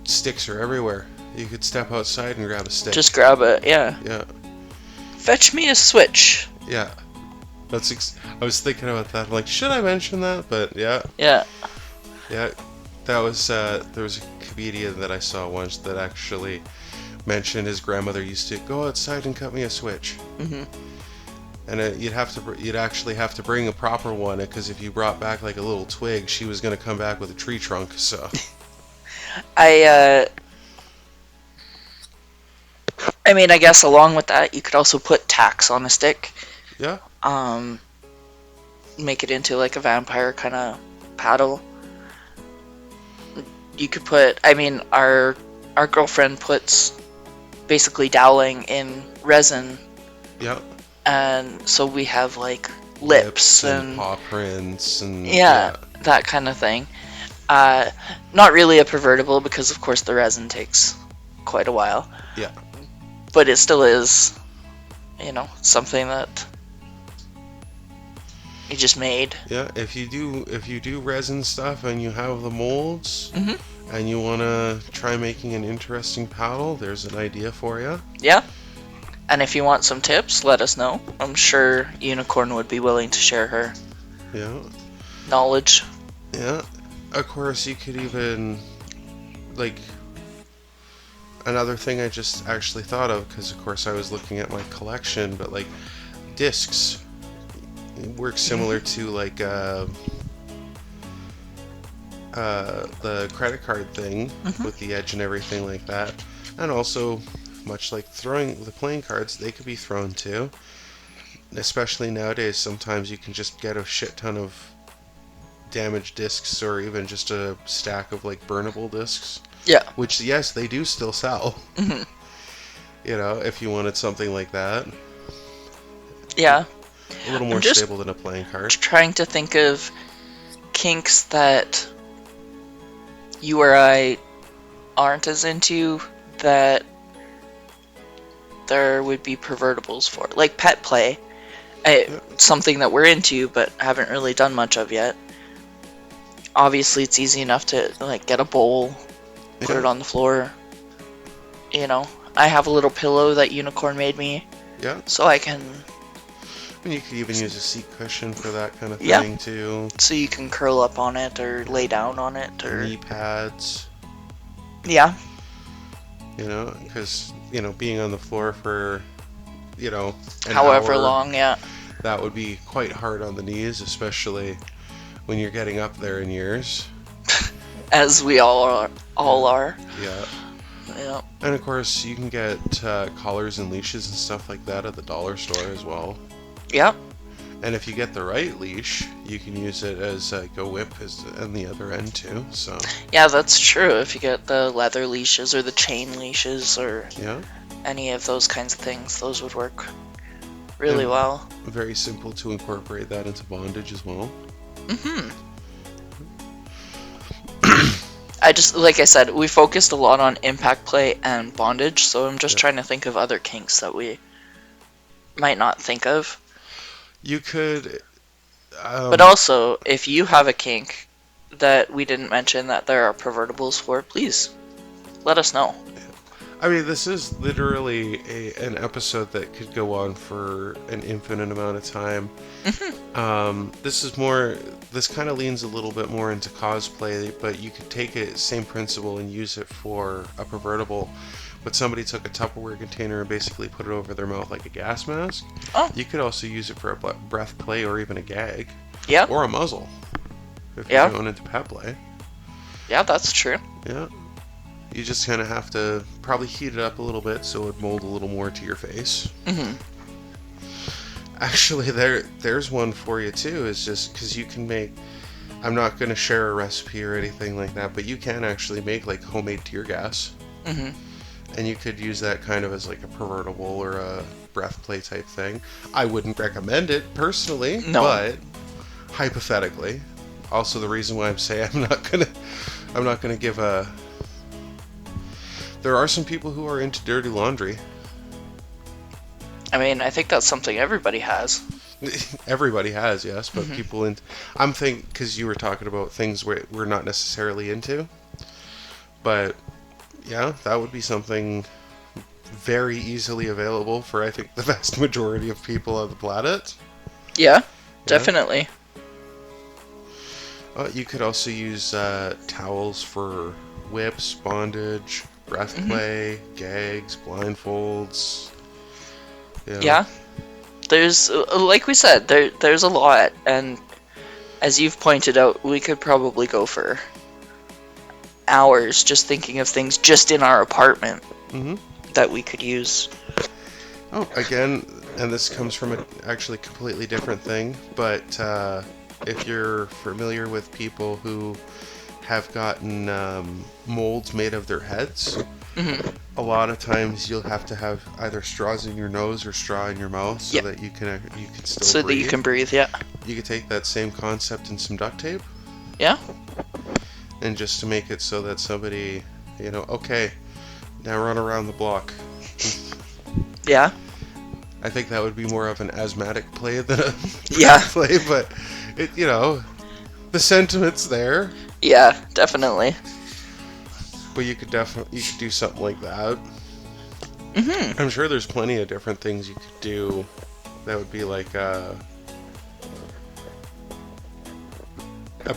sticks are everywhere. You could step outside and grab a stick. Just grab it, yeah. Yeah. Fetch me a switch. Yeah. I was thinking about that. I'm like, should I mention that? But yeah. Yeah. Yeah. That was, there was a comedian that I saw once that actually mentioned his grandmother used to go outside and cut me a switch. And you'd actually have to bring a proper one, because if you brought back like a little twig, she was going to come back with a tree trunk, so. I I mean, I guess along with that, you could also put tacks on a stick. Yeah. Make it into like a vampire kind of paddle. You could put, I mean, our girlfriend puts basically doweling in resin, Yeah. and so we have like lips and paw prints and yeah, that kind of thing. Not really a pervertible because of course the resin takes quite a while. Yeah. But it still is, something that you just made. Yeah, if you do resin stuff and you have the molds Mm-hmm. and you want to try making an interesting paddle, there's an idea for you. Yeah. And if you want some tips, let us know. I'm sure Unicorn would be willing to share her knowledge. Yeah. Of course, you could even, like, another thing I just actually thought of, because of course I was looking at my collection, but like discs. It works similar to like the credit card thing with the edge and everything like that, and also much like throwing the playing cards, they could be thrown too. Especially nowadays, sometimes you can just get a shit ton of damaged discs, or even just a stack of like burnable discs. Yeah. Which, yes, they do still sell. Mm-hmm. If you wanted something like that. Yeah. A little more stable than a playing card. Trying to think of kinks that you or I aren't as into that there would be pervertibles for. Like pet play. Something that we're into but haven't really done much of yet. Obviously, it's easy enough to like get a bowl, put it on the floor. I have a little pillow that Unicorn made me. Yeah. So I can. And you could even use a seat cushion for that kind of thing too. So you can curl up on it or lay down on it or knee pads. Yeah. Because being on the floor for an however hour, long, yeah. That would be quite hard on the knees, especially when you're getting up there in years. As we all are. Yeah. Yeah. And of course, you can get collars and leashes and stuff like that at the dollar store as well. Yep. And if you get the right leash, you can use it as a whip on the other end too. So. Yeah, that's true. If you get the leather leashes or the chain leashes or any of those kinds of things, those would work really well. Very simple to incorporate that into bondage as well. Mm-hmm. Like I said, we focused a lot on impact play and bondage, so I'm just trying to think of other kinks that we might not think of. You could... but also, if you have a kink that we didn't mention that there are pervertables for, please let us know. I mean, this is literally an episode that could go on for an infinite amount of time. This kind of leans a little bit more into cosplay, but you could take it, same principle, and use it for a pervertible. But somebody took a Tupperware container and basically put it over their mouth like a gas mask. Oh. You could also use it for a breath play or even a gag. Yeah. Or a muzzle. If you're going into pet play. Yeah, that's true. Yeah. You just kind of have to probably heat it up a little bit so it would mold a little more to your face. Mm-hmm. Actually, there's one for you too. Is just because you can make. I'm not going to share a recipe or anything like that, but you can actually make like homemade tear gas. Mm-hmm. And you could use that kind of as like a pervertible or a breath play type thing. I wouldn't recommend it personally, but hypothetically. Also, the reason why I'm saying I'm not gonna give a. There are some people who are into dirty laundry. I mean, I think that's something everybody has. Everybody has, yes, but people in. I'm thinking because you were talking about things we're not necessarily into, but yeah, that would be something very easily available for I think the vast majority of people on the planet. Yeah, definitely. You could also use towels for whips, bondage, breath play, gags, blindfolds. Yeah. There's, like we said, there's a lot, and as you've pointed out, we could probably go for hours just thinking of things just in our apartment that we could use. Oh, again, and this comes from a actually completely different thing, but if you're familiar with people who have gotten molds made of their heads, a lot of times you'll have to have either straws in your nose or straw in your mouth so that you can still so breathe. that you can breathe. Yeah. You could take that same concept and some duct tape. Yeah. And just to make it so that somebody, okay, now run around the block. Yeah. I think that would be more of an asthmatic play than a play, but the sentiment's there. Yeah, definitely. But you could do something like that. I'm sure there's plenty of different things you could do that would be like a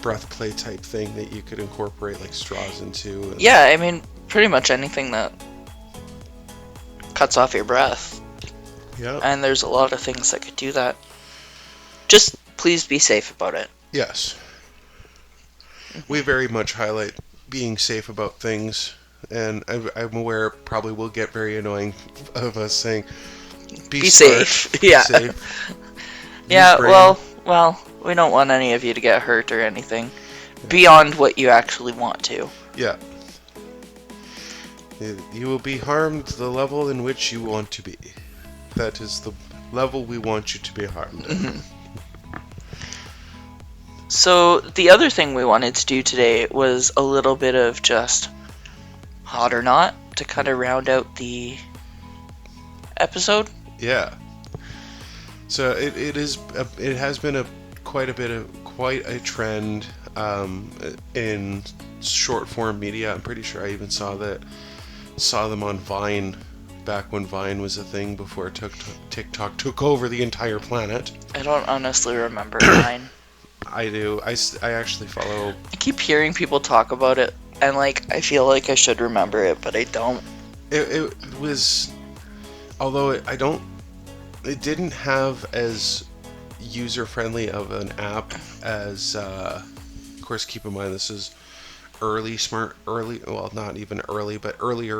breath play type thing that you could incorporate like straws into. Yeah, I mean, pretty much anything that cuts off your breath. Yeah. And there's a lot of things that could do that. Just please be safe about it. Yes. We very much highlight being safe about things, and I'm aware it probably will get very annoying of us saying, be safe. Be safe. Yeah, well, we don't want any of you to get hurt or anything beyond what you actually want to. Yeah. You will be harmed to the level in which you want to be. That is the level we want you to be harmed at. So the other thing we wanted to do today was a little bit of just hot or not to kind of round out the episode. Yeah. So it has been quite a trend in short form media. I'm pretty sure I even saw them on Vine back when Vine was a thing before TikTok took over the entire planet. I don't honestly remember Vine. I do. I actually follow. I keep hearing people talk about it, and I feel like I should remember it, but I don't. It was, although it didn't have as user friendly of an app as. Of course, keep in mind this is earlier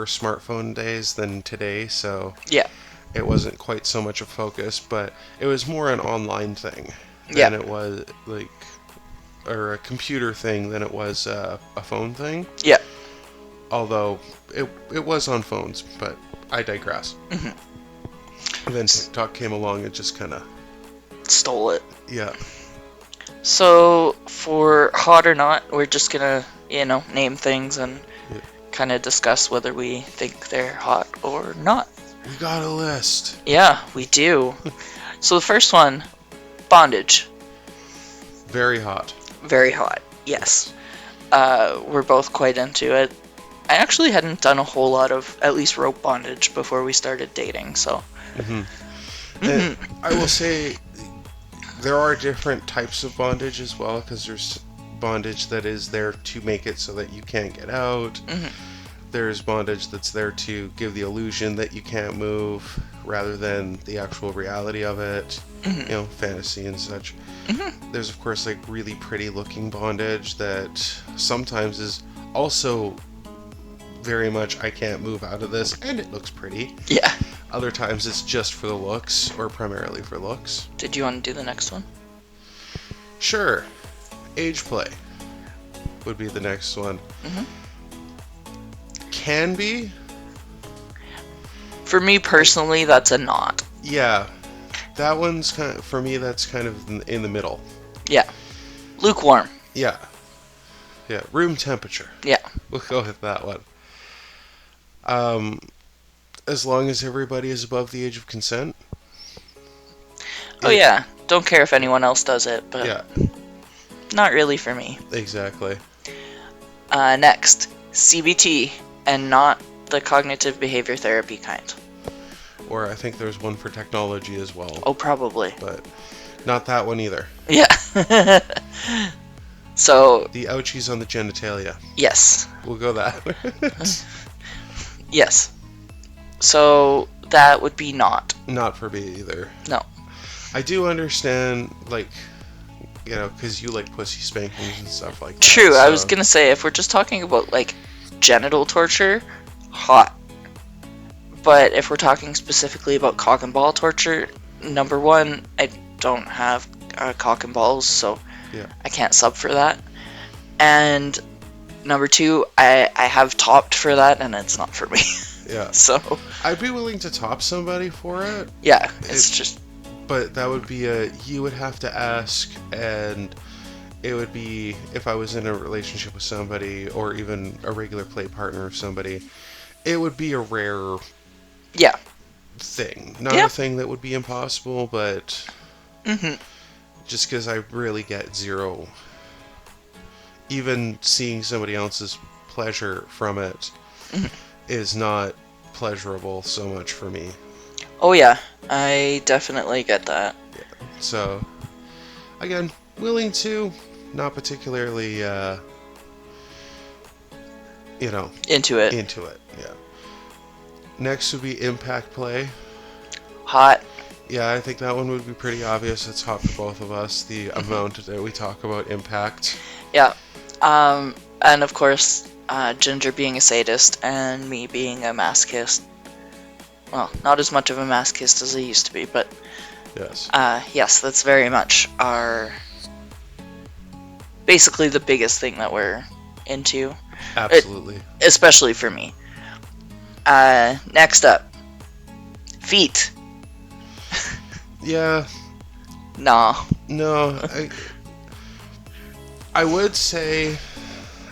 smartphone days than today, so yeah, it wasn't quite so much a focus, but it was more an online thing than it was or a computer thing than it was a phone thing. Yeah. Although it was on phones, but I digress. And then TikTok came along and just kind of stole it. Yeah. So for hot or not, we're just gonna name things and kind of discuss whether we think they're hot or not. We got a list. Yeah, we do. So the first one, bondage. Very hot. Very hot, yes. We're both quite into it. I actually hadn't done a whole lot of at least rope bondage before we started dating, so. And I will say there are different types of bondage as well, because there's bondage that is there to make it so that you can't get out. There's bondage that's there to give the illusion that you can't move rather than the actual reality of it, fantasy and such. There's of course really pretty looking bondage that sometimes is also very much I can't move out of this and it looks pretty. Yeah. Other times it's just for the looks or primarily for looks. Did you want to do the next one? Sure. Age play would be the next one. Can be. For me personally, that's a not. Yeah. That one's kind of, for me, that's kind of in the middle. Yeah. Lukewarm. Yeah. Yeah. Room temperature. Yeah. We'll go with that one. As long as everybody is above the age of consent. Oh yeah. Don't care if anyone else does it, but yeah. Not really for me. Exactly. Next, CBT, and not the cognitive behavior therapy kind. Or I think there's one for technology as well. Oh, probably. But not that one either. Yeah. So... the ouchies on the genitalia. Yes. We'll go that. Yes. So that would be not. Not for me either. No. I do understand, because you like pussy spankings and stuff like that. True, so. I was gonna say, if we're just talking about, genital torture, hot. But if we're talking specifically about cock and ball torture, number one, I don't have cock and balls, so Yeah. I can't sub for that. And number two, I have topped for that, and it's not for me. Yeah. So I'd be willing to top somebody for it. yeah, it's just. But that would be you would have to ask, and it would be if I was in a relationship with somebody, or even a regular play partner of somebody, it would be a rare Yeah. thing. Not Yeah. a thing that would be impossible, but just because I really get zero. Even seeing somebody else's pleasure from it is not pleasurable so much for me. Oh yeah, I definitely get that. So, again, willing to, not particularly, Into it. into it. Yeah. Next would be impact play. Hot. Yeah, I think that one would be pretty obvious. It's hot for both of us. The amount that we talk about impact. Yeah. And of course, Ginger being a sadist and me being a masochist. Well, not as much of a masochist as I used to be, but Yes. yes, that's very much basically the biggest thing that we're into, Absolutely. especially for me. Next up, feet. Yeah. Nah. No. I will say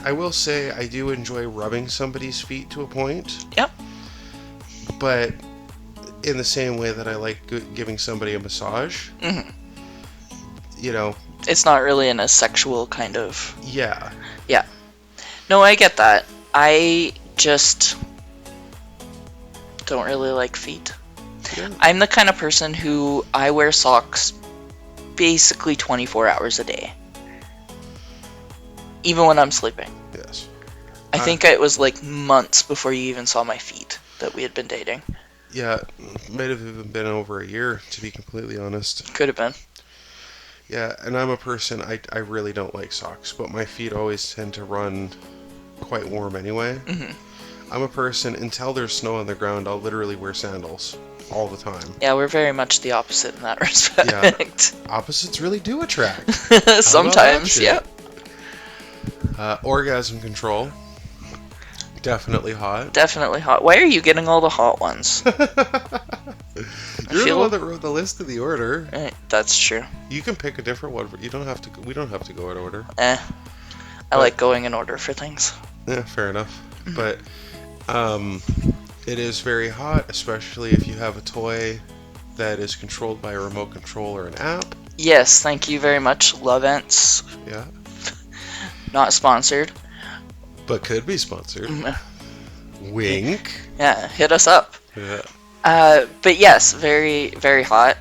I do enjoy rubbing somebody's feet to a point. Yep. But in the same way that I like giving somebody a massage. Mm-hmm. It's not really in a sexual kind of. Yeah. Yeah. No, I get that. I just don't really like feet. Yeah. I'm the kind of person who I wear socks basically 24 hours a day. Even when I'm sleeping. Yes. I think it was like months before you even saw my feet that we had been dating. Yeah, might have even been over a year, to be completely honest. Could have been. Yeah, and I'm a person, I really don't like socks, but my feet always tend to run quite warm anyway. Mm-hmm. I'm a person, until there's snow on the ground, I'll literally wear sandals all the time. Yeah, we're very much the opposite in that respect. Opposites really do attract. Sometimes, yeah. Orgasm control. Definitely hot. Definitely hot. Why are you getting all the hot ones? You're the one that wrote the list of the order. That's true. You can pick a different one. You don't have to. We don't have to go in order. I like going in order for things. Yeah, fair enough. But it is very hot, especially if you have a toy that is controlled by a remote control or an app. Yes, thank you very much, Lovents. Yeah. Not sponsored. But could be sponsored. Wink. Yeah, hit us up. Yeah. But yes, very, very hot.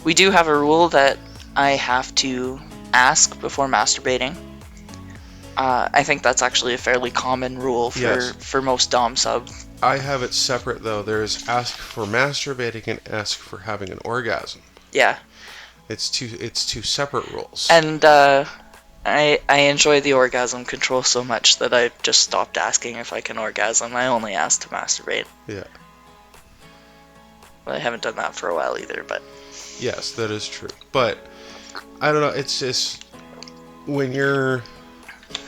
We do have a rule that I have to ask before masturbating. I think that's actually a fairly common rule for most dom sub. I have it separate though. There's ask for masturbating and ask for having an orgasm. Yeah. It's two separate rules. And I enjoy the orgasm control so much that I just stopped asking if I can orgasm. I only ask to masturbate. Yeah. Well, I haven't done that for a while either, but... Yes, that is true. But, I don't know, it's just... When you're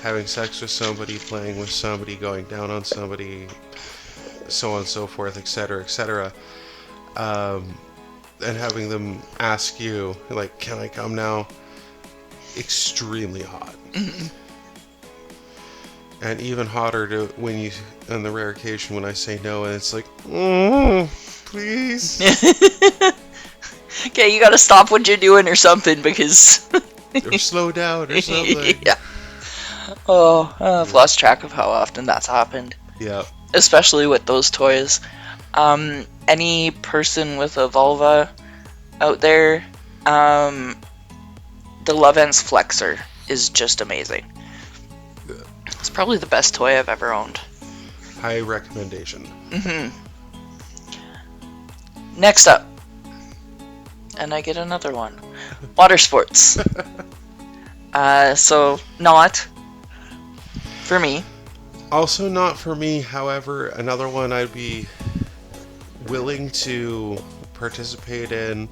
having sex with somebody, playing with somebody, going down on somebody, so on and so forth, etc., etc., and having them ask you, like, can I come now? Extremely hot. And even hotter when you, on the rare occasion when I say no, and it's like, please. Okay, you gotta stop what you're doing or something, because... or slow down or something. Yeah. Oh, I've lost track of how often that's happened. Yeah. Especially with those toys. Any person with a vulva out there, the Lovens Flexor is just amazing. Yeah. It's probably the best toy I've ever owned. High recommendation. Next up. And I get another one. Water sports. So, not for me. Also not for me. However, another one I'd be willing to participate in,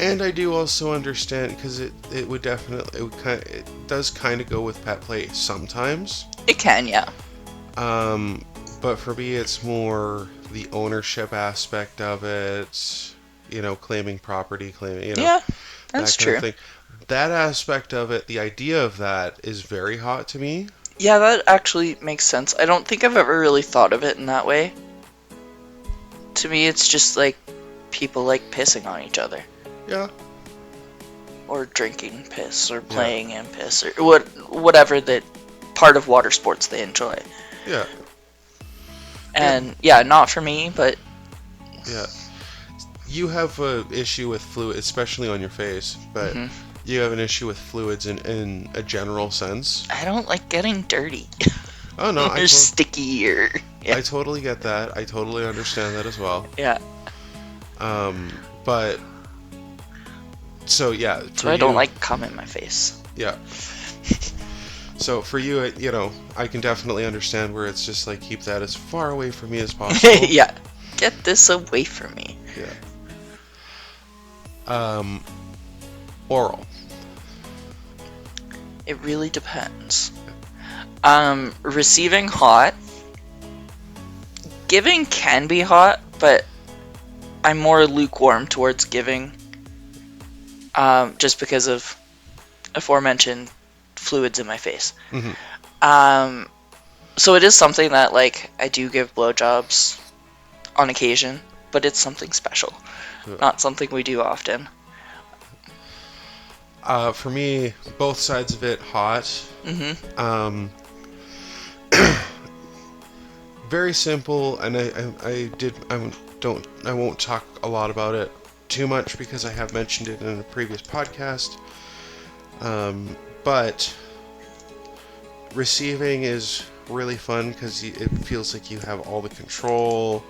and I do also understand because it would definitely it does kind of go with pet play sometimes. It can, yeah. But for me, it's more the ownership aspect of it. Claiming property, claiming Yeah, that that's kind true. of thing. That aspect of it, the idea of that is very hot to me. Yeah, that actually makes sense. I don't think I've ever really thought of it in that way. To me, it's just like people like pissing on each other. Yeah. Or drinking piss, or playing in piss, or whatever that part of water sports they enjoy. Yeah. And yeah, not for me, but yeah. You have an issue with fluid, especially on your face, but you have an issue with fluids in a general sense. I don't like getting dirty. Oh no, Or sticky, or I totally get that. I totally understand that as well. Yeah. But so yeah. So I don't like cum in my face. Yeah. So for you, I can definitely understand where it's just like keep that as far away from me as possible. Yeah. Get this away from me. Yeah. Oral. It really depends. Receiving hot. Giving can be hot, but I'm more lukewarm towards giving. Just because of aforementioned fluids in my face. So it is something that, like, I do give blowjobs on occasion, but it's something special. Not something we do often. For me, both sides of it hot. Very simple, and I won't talk a lot about it too much because I have mentioned it in a previous podcast. But receiving is really fun because it feels like you have all the control,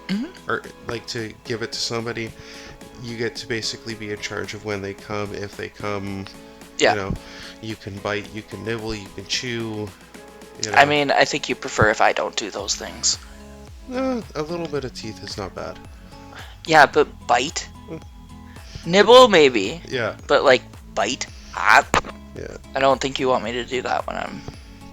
or like to give it to somebody. You get to basically be in charge of when they come, if they come. Yeah. You can bite, you can nibble, you can chew. I mean, I think you prefer if I don't do those things. A little bit of teeth is not bad. Yeah, but bite? Nibble, maybe. Yeah. But, like, bite? Yeah. I don't think you want me to do that when I'm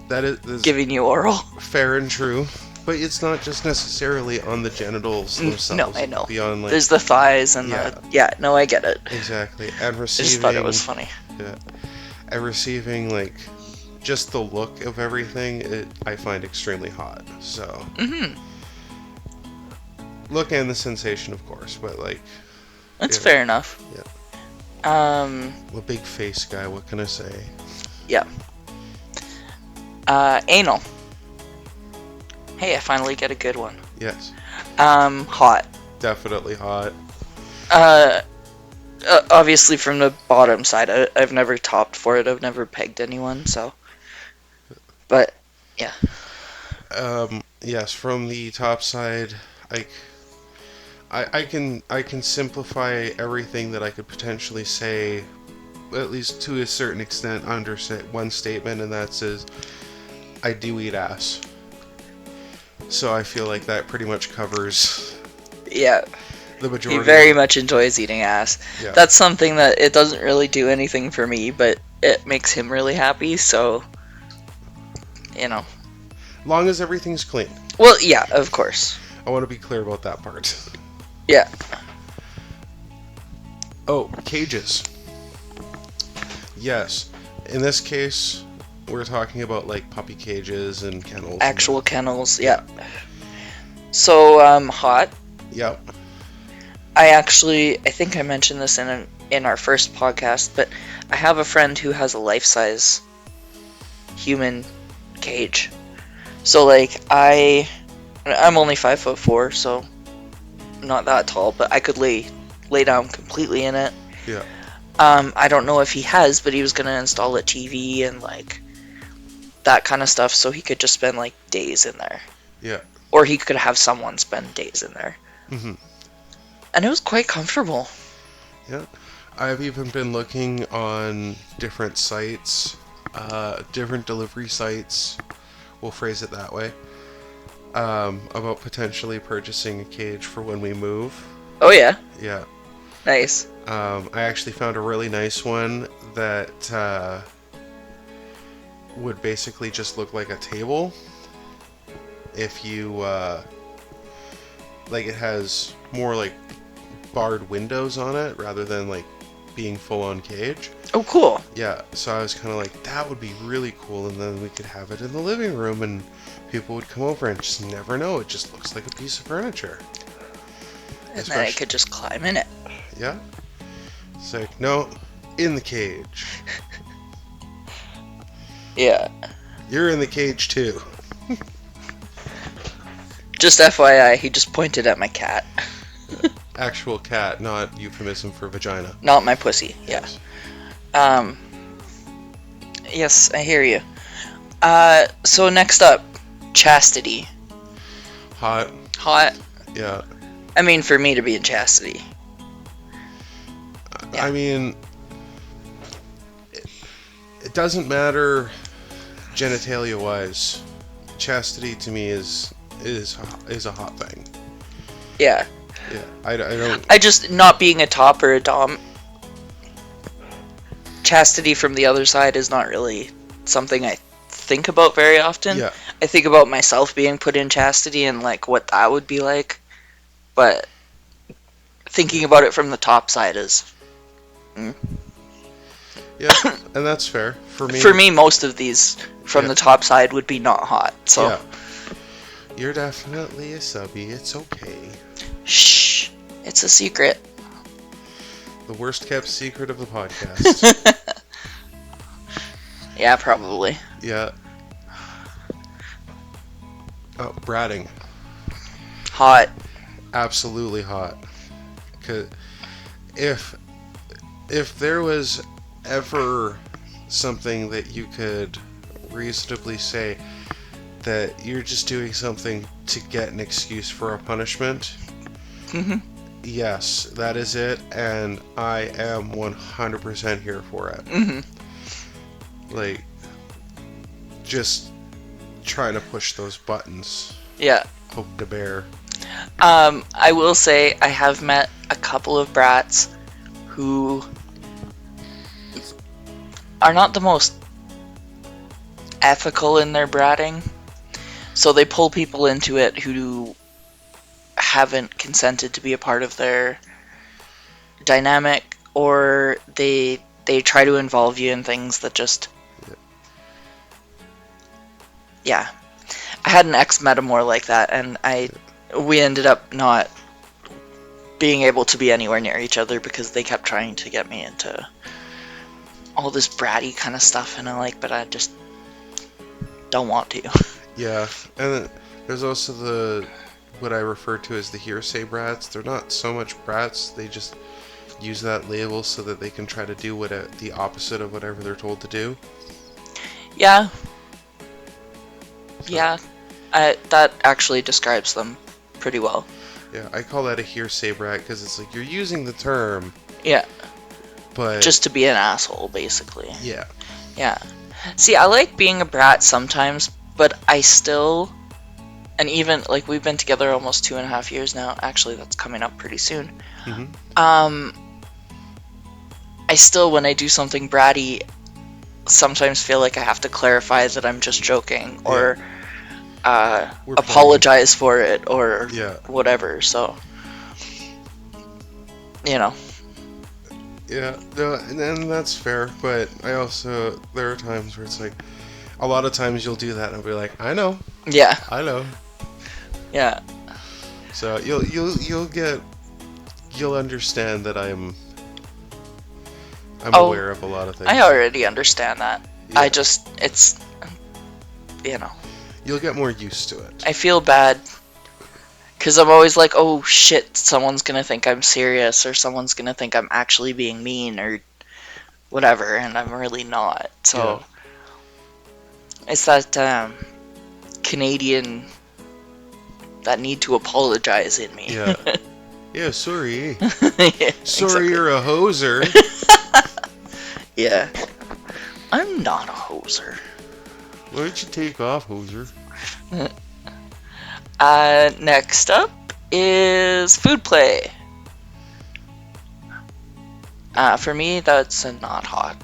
that is giving you oral. Fair and true. But it's not just necessarily on the genitals themselves. No, I know. Beyond, like, there's the thighs and no, I get it. Exactly. And receiving... I just thought it was funny. Yeah. And receiving, like, just the look of everything, I find extremely hot. So... Look and the sensation, of course, but, like... That's fair enough. Yeah. I'm a big face guy, what can I say? Yeah. Anal. Hey, I finally get a good one. Yes. Hot. Definitely hot. Obviously from the bottom side. I've never topped for it. I've never pegged anyone, so. But, yeah. Yes, from the top side, I can simplify everything that I could potentially say, at least to a certain extent, under one statement, and that says, I do eat ass. So I feel like that pretty much covers... Yeah. The majority. He very much enjoys eating ass. Yeah. That's something that it doesn't really do anything for me, but it makes him really happy, so... Long as everything's clean. Well, yeah, of course. I want to be clear about that part. Yeah. Oh, cages. Yes. In this case, we're talking about, like, puppy cages and kennels. Actual kennels, yeah. So, hot. Yep. I think I mentioned this in our first podcast, but I have a friend who has a life-size human cage. So, like, I'm only 5'4", so not that tall, but I could lay down completely in it. Yeah. I don't know if he has, but he was gonna install a TV and, like, that kind of stuff, so he could just spend, like, days in there. Yeah. Or he could have someone spend days in there. Mm-hmm. And it was quite comfortable. Yeah. I've even been looking on different sites, different delivery sites, we'll phrase it that way, about potentially purchasing a cage for when we move. Oh yeah, Yeah. nice. I actually found a really nice one that would basically just look like a table. If you, like, it has more, like, barred windows on it rather than, like, being full-on cage. Oh, cool. Yeah, so I was kind of like, that would be really cool, and then we could have it in the living room, and people would come over and just never know. It just looks like a piece of furniture. And then I could just climb in it. Yeah. It's like, no, in the cage. Yeah. You're in the cage, too. Just FYI, he just pointed at my cat. Actual cat, not euphemism for vagina. Not my pussy, yeah. Yes, I hear you. So next up, chastity. Hot. Hot. Yeah. I mean, for me to be in chastity. Yeah. I mean, it doesn't matter genitalia-wise. Chastity to me is a hot thing. Yeah. Yeah, I don't... I just, not being a top or a dom, chastity from the other side is not really something I think about very often. Yeah. I think about myself being put in chastity and, like, what that would be like. But thinking about it from the top side is... Yeah, and that's fair. For me, most of these from the top side would be not hot, so... Yeah. You're definitely a subby, it's okay. Shh, it's a secret. The worst kept secret of the podcast. Yeah, probably. Yeah. Oh, bratting. Hot. Absolutely hot. 'Cause if there was ever something that you could reasonably say that you're just doing something to get an excuse for a punishment, yes, that is it, and I am 100% here for it. Like, just trying to push those buttons. Yeah. Poke the bear. I will say I have met a couple of brats who are not the most ethical in their bratting. So they pull people into it who haven't consented to be a part of their dynamic, or they try to involve you in things that just... Yeah. I had an ex-metamor like that, and we ended up not being able to be anywhere near each other because they kept trying to get me into all this bratty kind of stuff, and but I just don't want to. Yeah, and then there's also what I refer to as the hearsay brats. They're not so much brats, they just use that label so that they can try to do the opposite of whatever they're told to do. Yeah. So. Yeah, that actually describes them pretty well. Yeah, I call that a hearsay brat because it's like you're using the term. Yeah. But just to be an asshole, basically. Yeah. Yeah. See, I like being a brat sometimes, but I still, and even, like, we've been together almost 2.5 years now. Actually, that's coming up pretty soon. I still, when I do something bratty, sometimes feel like I have to clarify that I'm just joking, or apologize for it, or whatever, so, you know. Yeah, no, and that's fair, but there are times where it's like, a lot of times you'll do that and I'll be like, I know. Yeah. I know. Yeah. So you'll understand that I'm aware of a lot of things. I already understand that. Yeah. It's, you know. You'll get more used to it. I feel bad. Because I'm always like, oh shit, someone's going to think I'm serious, or someone's going to think I'm actually being mean, or whatever, and I'm really not. So, it's that Canadian, that need to apologize in me. Yeah. Yeah, sorry. Yeah, sorry, exactly. You're a hoser. Yeah. I'm not a hoser. Why don't you take off, hoser? Next up is food play. For me, that's a not hot.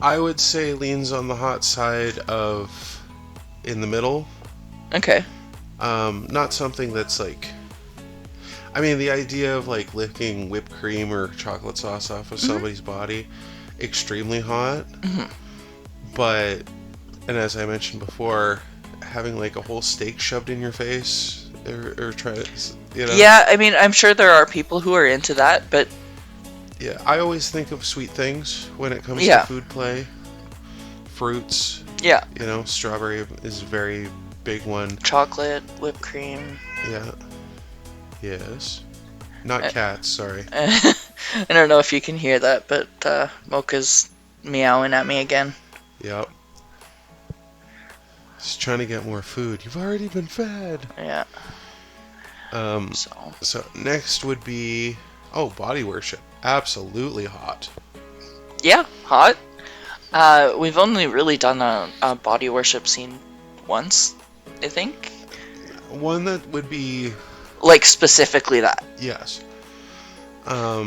I would say leans on the hot side of in the middle. Okay. Not something that's like. I mean, the idea of like licking whipped cream or chocolate sauce off of somebody's body, extremely hot. But, and as I mentioned before, having like a whole steak shoved in your face or try to, Yeah, I mean, I'm sure there are people who are into that, but yeah, I always think of sweet things when it comes to food play. Fruits. Yeah. Strawberry is a very big one. Chocolate, whipped cream. Yeah. Yes. Not cats, sorry. I don't know if you can hear that, but Mocha's meowing at me again. Yep. He's trying to get more food. You've already been fed. Yeah. So next would be body worship. Absolutely hot. Yeah, hot. We've only really done a body worship scene once, I think. One that would be like specifically that. Yes. I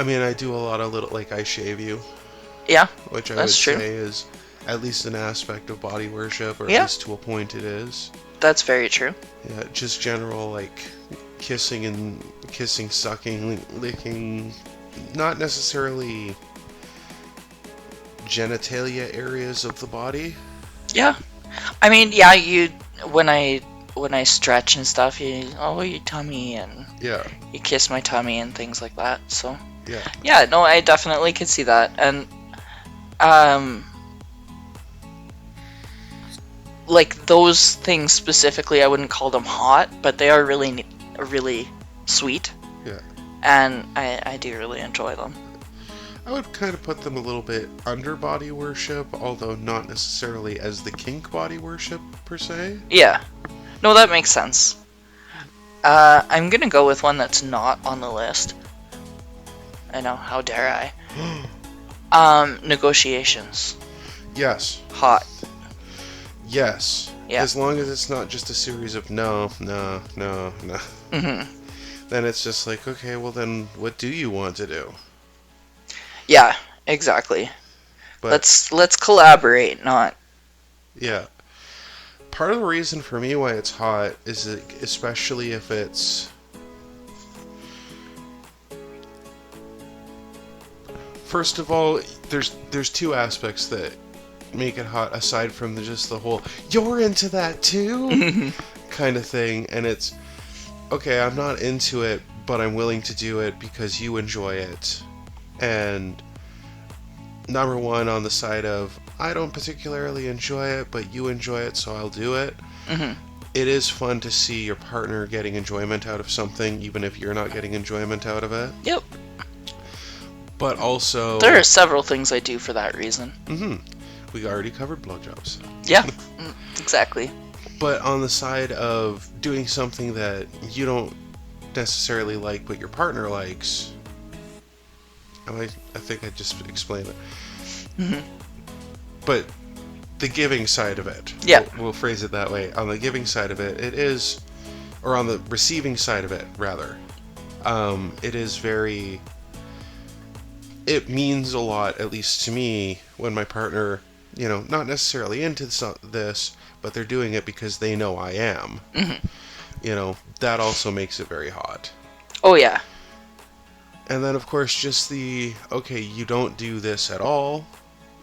mean, I do a lot of little, like, I shave you. Yeah, which I would say is at least an aspect of body worship, or at least to a point it is. That's very true. Yeah, just general, like, kissing, sucking, licking, not necessarily genitalia areas of the body. Yeah. I mean, yeah, when I stretch and stuff, your tummy, and you kiss my tummy and things like that. So yeah, no, I definitely could see that. And like those things specifically, I wouldn't call them hot, but they are really sweet. Yeah. And I do really enjoy them. I would kind of put them a little bit under body worship, although not necessarily as the kink body worship per se. Yeah. No, that makes sense. I'm gonna go with one that's not on the list. I know, how dare I? Negotiations. Yes. Hot. Yes. Yeah. As long as it's not just a series of no. Mm-hmm. Then it's just like, okay, well then, what do you want to do? Yeah, exactly. But, let's collaborate, not. Yeah. Part of the reason for me why it's hot is that, especially if it's first of all, there's two aspects that make it hot aside from just the whole "you're into that too" kind of thing, and it's okay. I'm not into it, but I'm willing to do it because you enjoy it. And number one, on the side of I don't particularly enjoy it, but you enjoy it, so I'll do it. Mm-hmm. It is fun to see your partner getting enjoyment out of something, even if you're not getting enjoyment out of it. Yep. But also, there are several things I do for that reason. Mm-hmm. We already covered blowjobs. Yeah, exactly. But on the side of doing something that you don't necessarily like, but your partner likes, I think I just explained it. Mm-hmm. But the giving side of it, we'll phrase it that way. On the giving side of it, it is, or on the receiving side of it, rather, it is very. It means a lot, at least to me, when my partner, not necessarily into this, but they're doing it because they know I am. Mm-hmm. That also makes it very hot. Oh, yeah. And then, of course, just okay, you don't do this at all.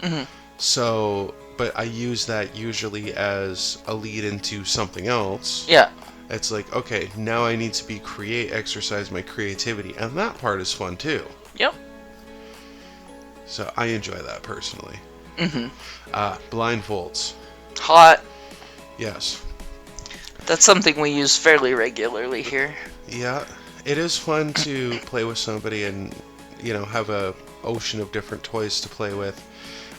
Mm-hmm. So, but I use that usually as a lead into something else. Yeah. It's like, okay, now I need to exercise my creativity, and that part is fun too. Yep. So I enjoy that personally. Mm-hmm. Blindfolds. Hot. Yes. That's something we use fairly regularly here. Yeah. It is fun to play with somebody and, have a ocean of different toys to play with,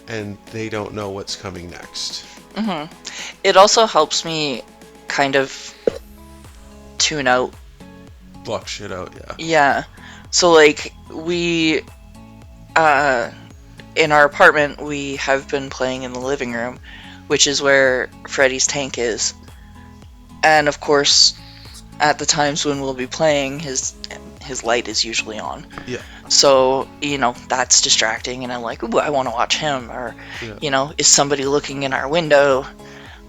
and they don't know what's coming next. Mm-hmm. It also helps me kind of tune out. Block shit out, yeah. Yeah. So, like, we, in our apartment, we have been playing in the living room, which is where Freddy's tank is. And of course, at the times when we'll be playing, his light is usually on. Yeah. So, that's distracting, and I'm like, ooh, I want to watch him, or, Yeah. is somebody looking in our window,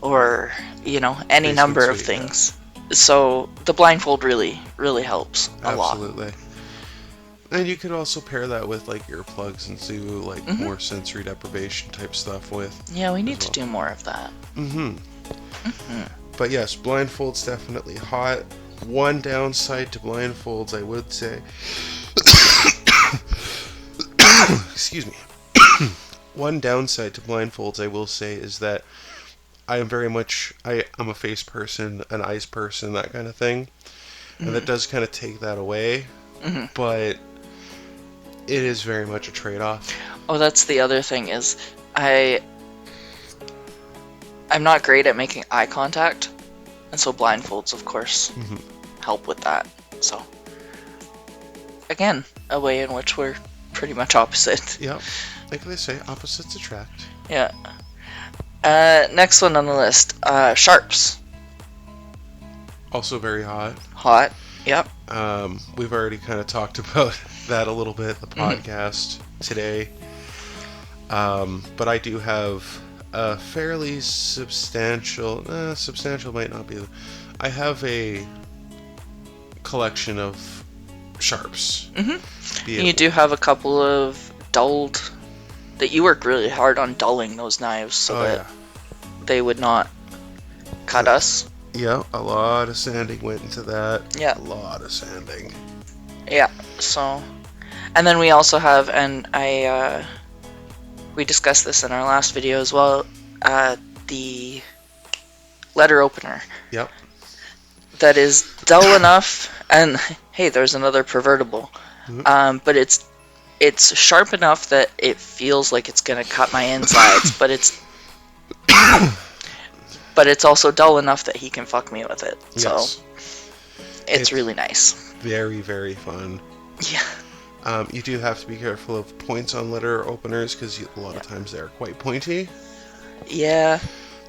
or, any number of things. Yeah. So the blindfold really, really helps a lot. Absolutely. And you could also pair that with like earplugs and do like more sensory deprivation type stuff with. Yeah, we need to do more of that. But yes, blindfolds definitely hot. One downside to blindfolds, I would say. Excuse me. One downside to blindfolds, I will say, is that I'm a face person, an eyes person, that kind of thing. And that does kind of take that away. But it is very much a trade-off. Oh, that's the other thing is I'm not great at making eye contact. And so blindfolds, of course, help with that. So, again, a way in which we're pretty much opposite. Yeah, like they say, opposites attract. Yeah. Next one on the list, sharps. Also very hot. Hot, yep. We've already kind of talked about that a little bit in the podcast today. But I do have a fairly substantial might not be. I have a collection of sharps. You do have a couple of dulled, that you work really hard on dulling those knives so that they would not cut us. Yeah, a lot of sanding went into that. Yeah. A lot of sanding. Yeah, so, and then we also have, and we discussed this in our last video as well, the letter opener. Yep. That is dull enough, and hey, there's another pervertible. But it's sharp enough that it feels like it's gonna cut my insides, but it's also dull enough that he can fuck me with it. Yes. So it's really nice. Very, very fun. Yeah. You do have to be careful of points on letter openers because a lot of times they're quite pointy. Yeah.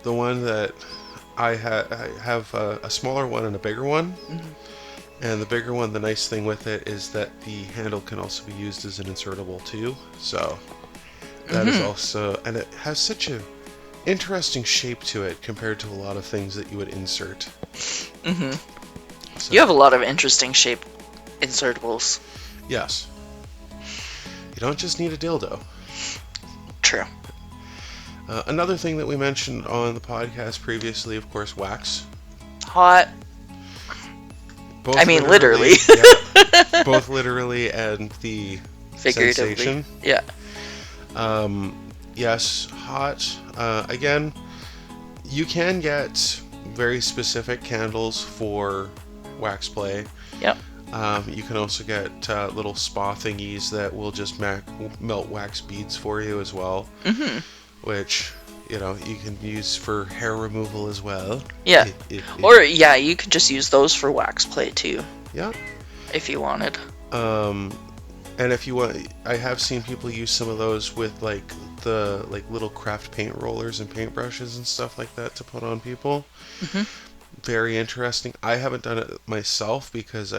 The one that I have a smaller one and a bigger one. And the bigger one, the nice thing with it is that the handle can also be used as an insertable too. So that is also, and it has such a interesting shape to it compared to a lot of things that you would insert. So, you have a lot of interesting shaped insertables. Yes. You don't just need a dildo. True. Another thing that we mentioned on the podcast previously, of course, wax. Hot. Both literally. Yeah, both literally and the figuratively. Sensation. Yeah. Yes, hot. Again, you can get very specific candles for wax play. Yep. You can also get little spa thingies that will just melt wax beads for you as well. Which, you can use for hair removal as well. Yeah. Or, you could just use those for wax play too. Yeah. If you wanted. And if you want, I have seen people use some of those with the little craft paint rollers and paintbrushes and stuff like that to put on people. Very interesting. I haven't done it myself because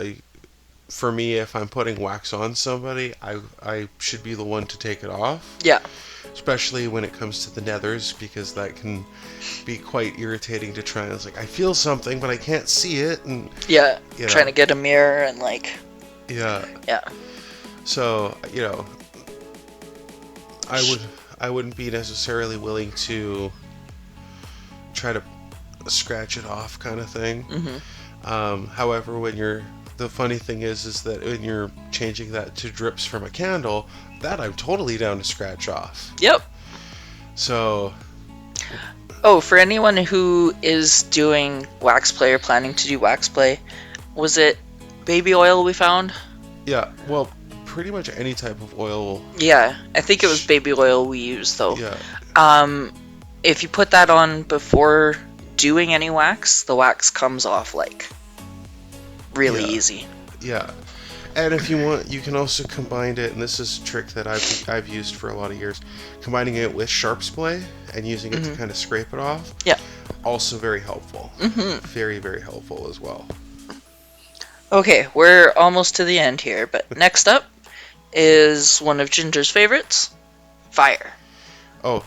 for me, if I'm putting wax on somebody, I should be the one to take it off. Yeah. Especially when it comes to the nethers, because that can be quite irritating to try. It's like, I feel something, but I can't see it. And yeah, trying to get a mirror and Yeah. Yeah. So, I wouldn't be necessarily willing to try to scratch it off kind of thing. However, the funny thing is that when you're changing that to drips from a candle, that I'm totally down to scratch off. Yep. So. Oh, for anyone who is doing wax play or planning to do wax play, was it baby oil we found? Yeah, well, pretty much any type of oil. Yeah, I think it was baby oil we used though. Yeah. If you put that on before doing any wax, the wax comes off really easy. Yeah. And if you want, you can also combine it, and this is a trick that I've used for a lot of years, combining it with sharp spray and using it to kind of scrape it off. Yeah. also very helpful. Mm-hmm. Very, very helpful as well. Okay, we're almost to the end here, but next up is one of Ginger's favorites, fire. Oh,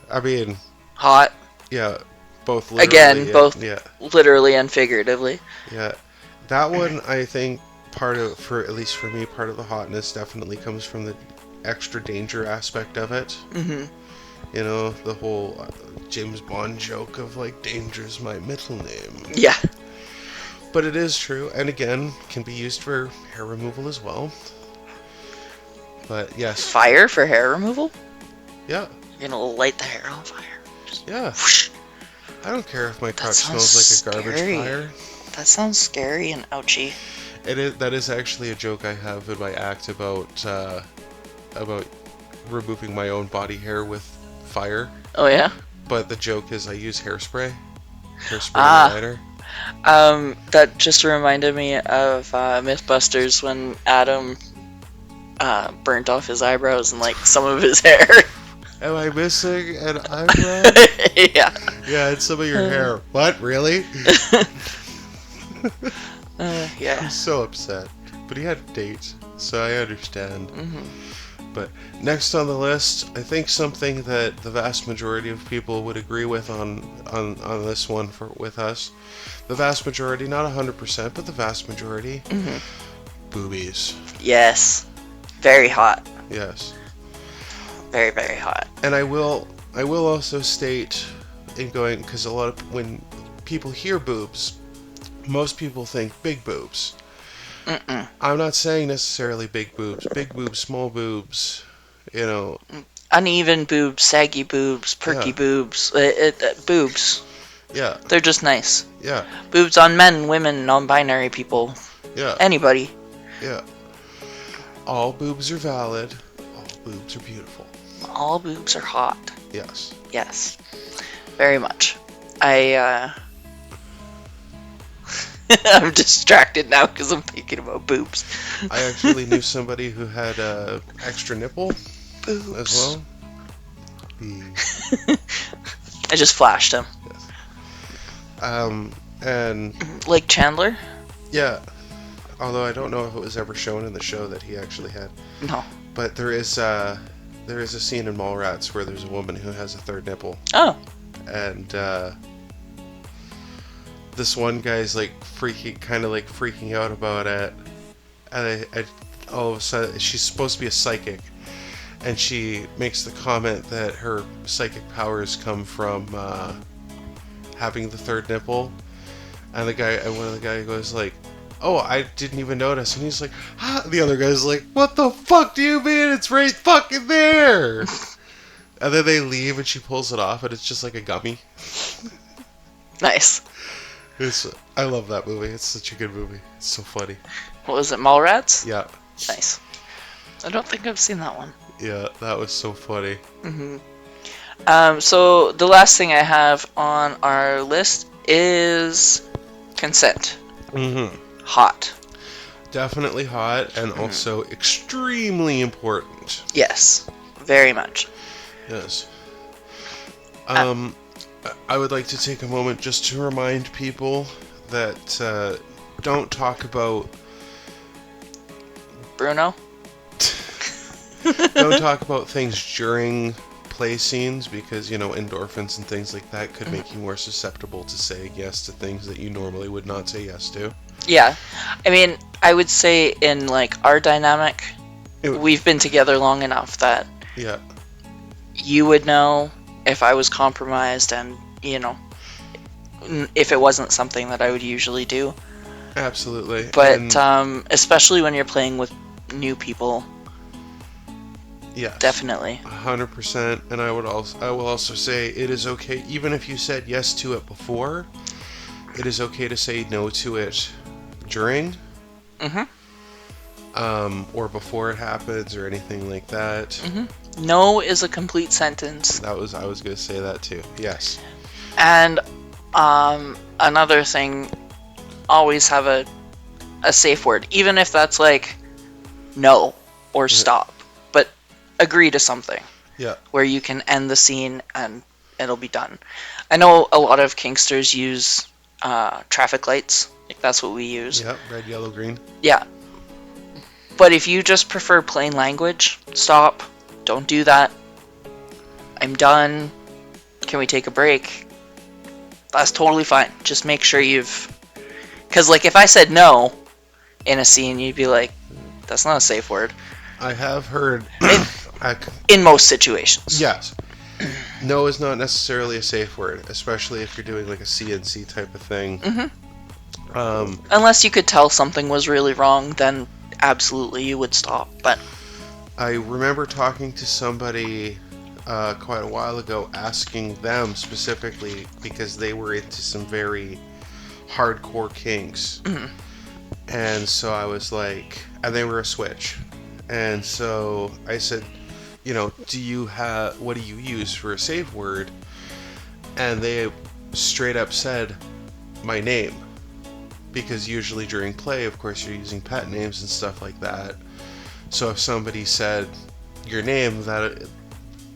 I mean, Hot. yeah, both literally. Again, both yeah, literally and figuratively. yeah. That one, I think, at least for me, part of the hotness definitely comes from the extra danger aspect of it. Mm-hmm. You know, the whole James Bond joke of, like, danger's my middle name. Yeah. But it is true, and again, can be used for hair removal as well. But yes. Fire for hair removal? Yeah. You're gonna light the hair on fire. Just Yeah. whoosh. I don't care if my crotch sounds smells like a garbage scary. fire. That sounds scary and ouchy. That is actually a joke I have in my act about removing my own body hair with fire. Oh yeah? But the joke is I use hairspray. Hairspray lighter. That just reminded me of Mythbusters when Adam burnt off his eyebrows and like some of his hair. Am I missing an eyebrow? Yeah. Yeah, it's some of your hair. What? Really? Yeah. I'm so upset. But he had a date, so I understand. Mm-hmm. But next on the list, I think something that the vast majority of people would agree with on this one with us. The vast majority, not 100%, but the vast majority. Mm-hmm. Boobies. Yes. Very hot. Yes. Very, very hot. And I will also state, in going, because a lot of when people hear boobs, most people think big boobs. Mm-mm. I'm not saying necessarily big boobs, small boobs, you know. Uneven boobs, saggy boobs, perky boobs, boobs. Yeah. They're just nice. Yeah. Boobs on men, women, non-binary people. Yeah. Anybody. Yeah. All boobs are valid. All boobs are beautiful. All boobs are hot. Yes. Yes. Very much. I'm distracted now because I'm thinking about boobs. I actually knew somebody who had extra nipple Boobs. as well. I just flashed him. Yes. And Like Chandler? yeah, although I don't know if it was ever shown in the show that he actually had. No. But there is a scene in Mallrats where there's a woman who has a third nipple. Oh. And this one guy's like freaking out about it, and I all of a sudden she's supposed to be a psychic, and she makes the comment that her psychic powers come from having the third nipple, and one of the guy goes like, "Oh, I didn't even notice," and he's like, ah. The other guy's like, "What the fuck do you mean? It's right fucking there!" And then they leave, and she pulls it off, and it's just like a gummy. Nice. I love that movie. It's such a good movie. It's so funny. What was it, Mallrats? Yeah. Nice. I don't think I've seen that one. Yeah, that was so funny. Mm-hmm. So the last thing I have on our list is consent. Mm-hmm. Hot. Definitely hot, and also extremely important. Yes. Very much. Yes. I would like to take a moment just to remind people that don't talk about... Bruno? Don't talk about things during play scenes, because, you know, endorphins and things like that could make you more susceptible to saying yes to things that you normally would not say yes to. Yeah. I mean, I would say in, like, our dynamic, we've been together long enough that yeah, you would know if I was compromised and, you know, if it wasn't something that I would usually do. absolutely. But especially when you're playing with new people, yes, definitely. 100%. And I will also say it is okay, even if you said yes to it before, it is okay to say no to it during, or before it happens, or anything like that. No is a complete sentence. I was going to say that too. Yes. And another thing, always have a safe word, even if that's like no or stop, but agree to something. Yeah. Where you can end the scene and it'll be done. I know a lot of kinksters use traffic lights. Like, that's what we use. Yep, red, yellow, green. Yeah. But if you just prefer plain language, stop. Don't do that. I'm done. Can we take a break? That's totally fine. Just make sure you've... Because, like, if I said no in a scene, you'd be like, that's not a safe word. I have heard... In most situations. Yes. No is not necessarily a safe word, especially if you're doing like a CNC type of thing. Unless you could tell something was really wrong, then absolutely you would stop. But I remember talking to somebody quite a while ago, asking them specifically because they were into some very hardcore kinks. And so I was like, and they were a switch. And so I said, you know, what do you use for a safe word? And they straight up said, my name. Because usually during play, of course, you're using pet names and stuff like that. So if somebody said your name,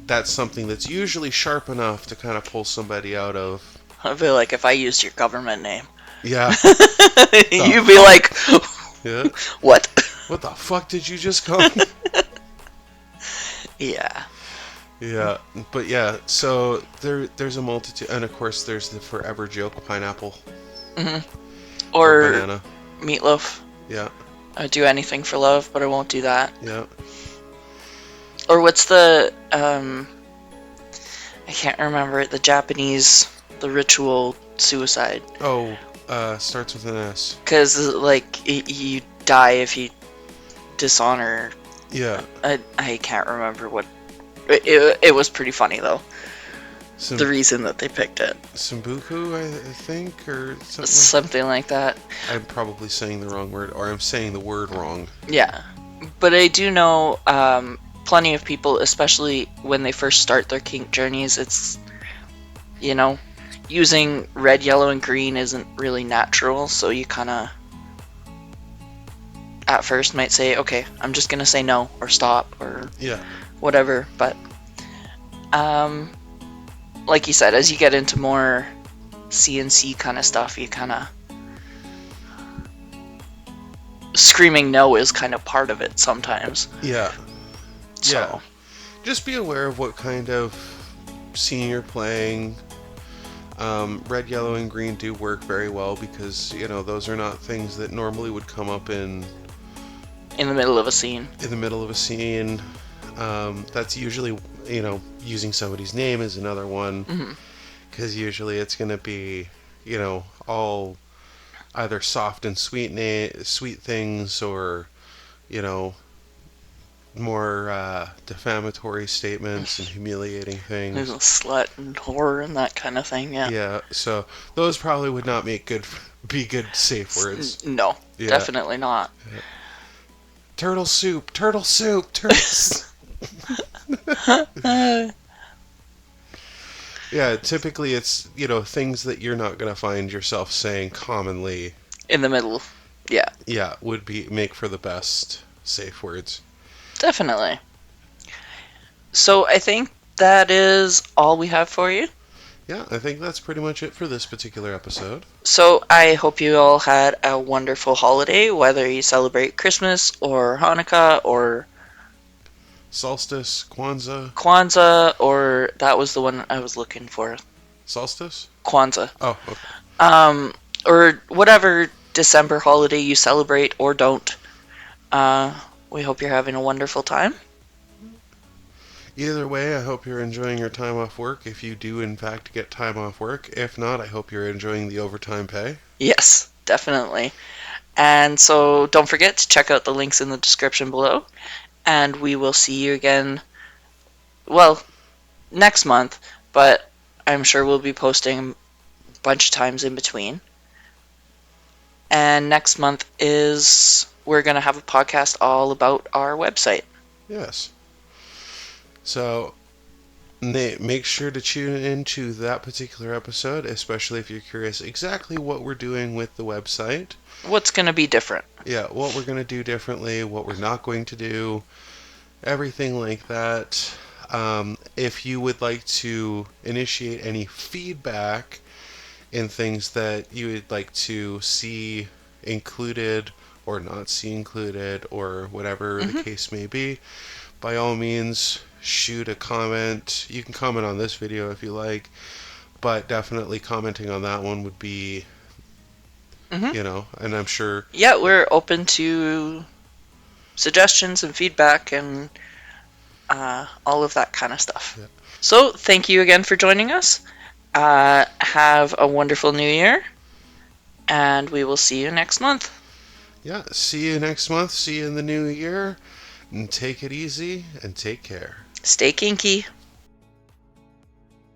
that's something that's usually sharp enough to kind of pull somebody out of. I feel like if I used your government name, yeah, you'd be like, yeah, what? What the fuck did you just call me? Yeah. Yeah, but yeah, so there's a multitude, and of course there's the forever joke, pineapple. Or banana. Meatloaf. Yeah. I would do anything for love, but I won't do that. Yeah. Or what's the, I can't remember it, the ritual suicide. Oh, starts with an S. Because, like, you die if you dishonor. Yeah. I can't remember what. It was pretty funny, though. The reason that they picked it. Sambuku, I think, or something. Something like that. I'm probably saying the wrong word, or I'm saying the word wrong. Yeah. But I do know plenty of people, especially when they first start their kink journeys, it's, you know, using red, yellow, and green isn't really natural, so you kind of, at first, might say, okay, I'm just going to say no, or stop, or whatever, but, like you said, as you get into more CNC kind of stuff, you kind of, screaming no is kind of part of it sometimes. Yeah. So. Yeah. Just be aware of what kind of scene you're playing. Red, yellow, and green do work very well because, you know, those are not things that normally would come up in the middle of a scene. In the middle of a scene. That's usually, you know, using somebody's name is another one. Because usually it's going to be, you know, all either soft and sweet things or, you know, more defamatory statements and humiliating things. There's a slut and whore and that kind of thing, yeah. Yeah, so those probably would not be good safe words. No, definitely not. Yeah. Turtle soup, turtle soup, turtle soup. Yeah, typically it's, you know, things that you're not going to find yourself saying commonly. In the middle, yeah. Yeah, would make for the best safe words. Definitely. So I think that is all we have for you. Yeah, I think that's pretty much it for this particular episode. So I hope you all had a wonderful holiday, whether you celebrate Christmas or Hanukkah or Solstice, Kwanzaa. Kwanzaa, or that was the one I was looking for. Solstice? Kwanzaa. Oh, okay. Or whatever December holiday you celebrate or don't. We hope you're having a wonderful time. Either way, I hope you're enjoying your time off work, if you do in fact get time off work. If not, I hope you're enjoying the overtime pay. Yes, definitely. And so don't forget to check out the links in the description below. And we will see you again, well, next month, but I'm sure we'll be posting a bunch of times in between. And next month we're going to have a podcast all about our website. Yes. So make sure to tune into that particular episode, especially if you're curious exactly what we're doing with the website. What's going to be different. Yeah, what we're going to do differently, what we're not going to do, everything like that. If you would like to initiate any feedback in things that you would like to see included or not see included, or whatever the Hmm. case may be, by all means, shoot a comment. You can comment on this video if you like, but definitely commenting on that one would be, Hmm. and I'm sure. Yeah, we're open to suggestions and feedback and all of that kind of stuff. Yeah. So, thank you again for joining us. Have a wonderful new year, and we will see you next month. Yeah, see you next month. See you in the new year. And take it easy and take care. Stay kinky.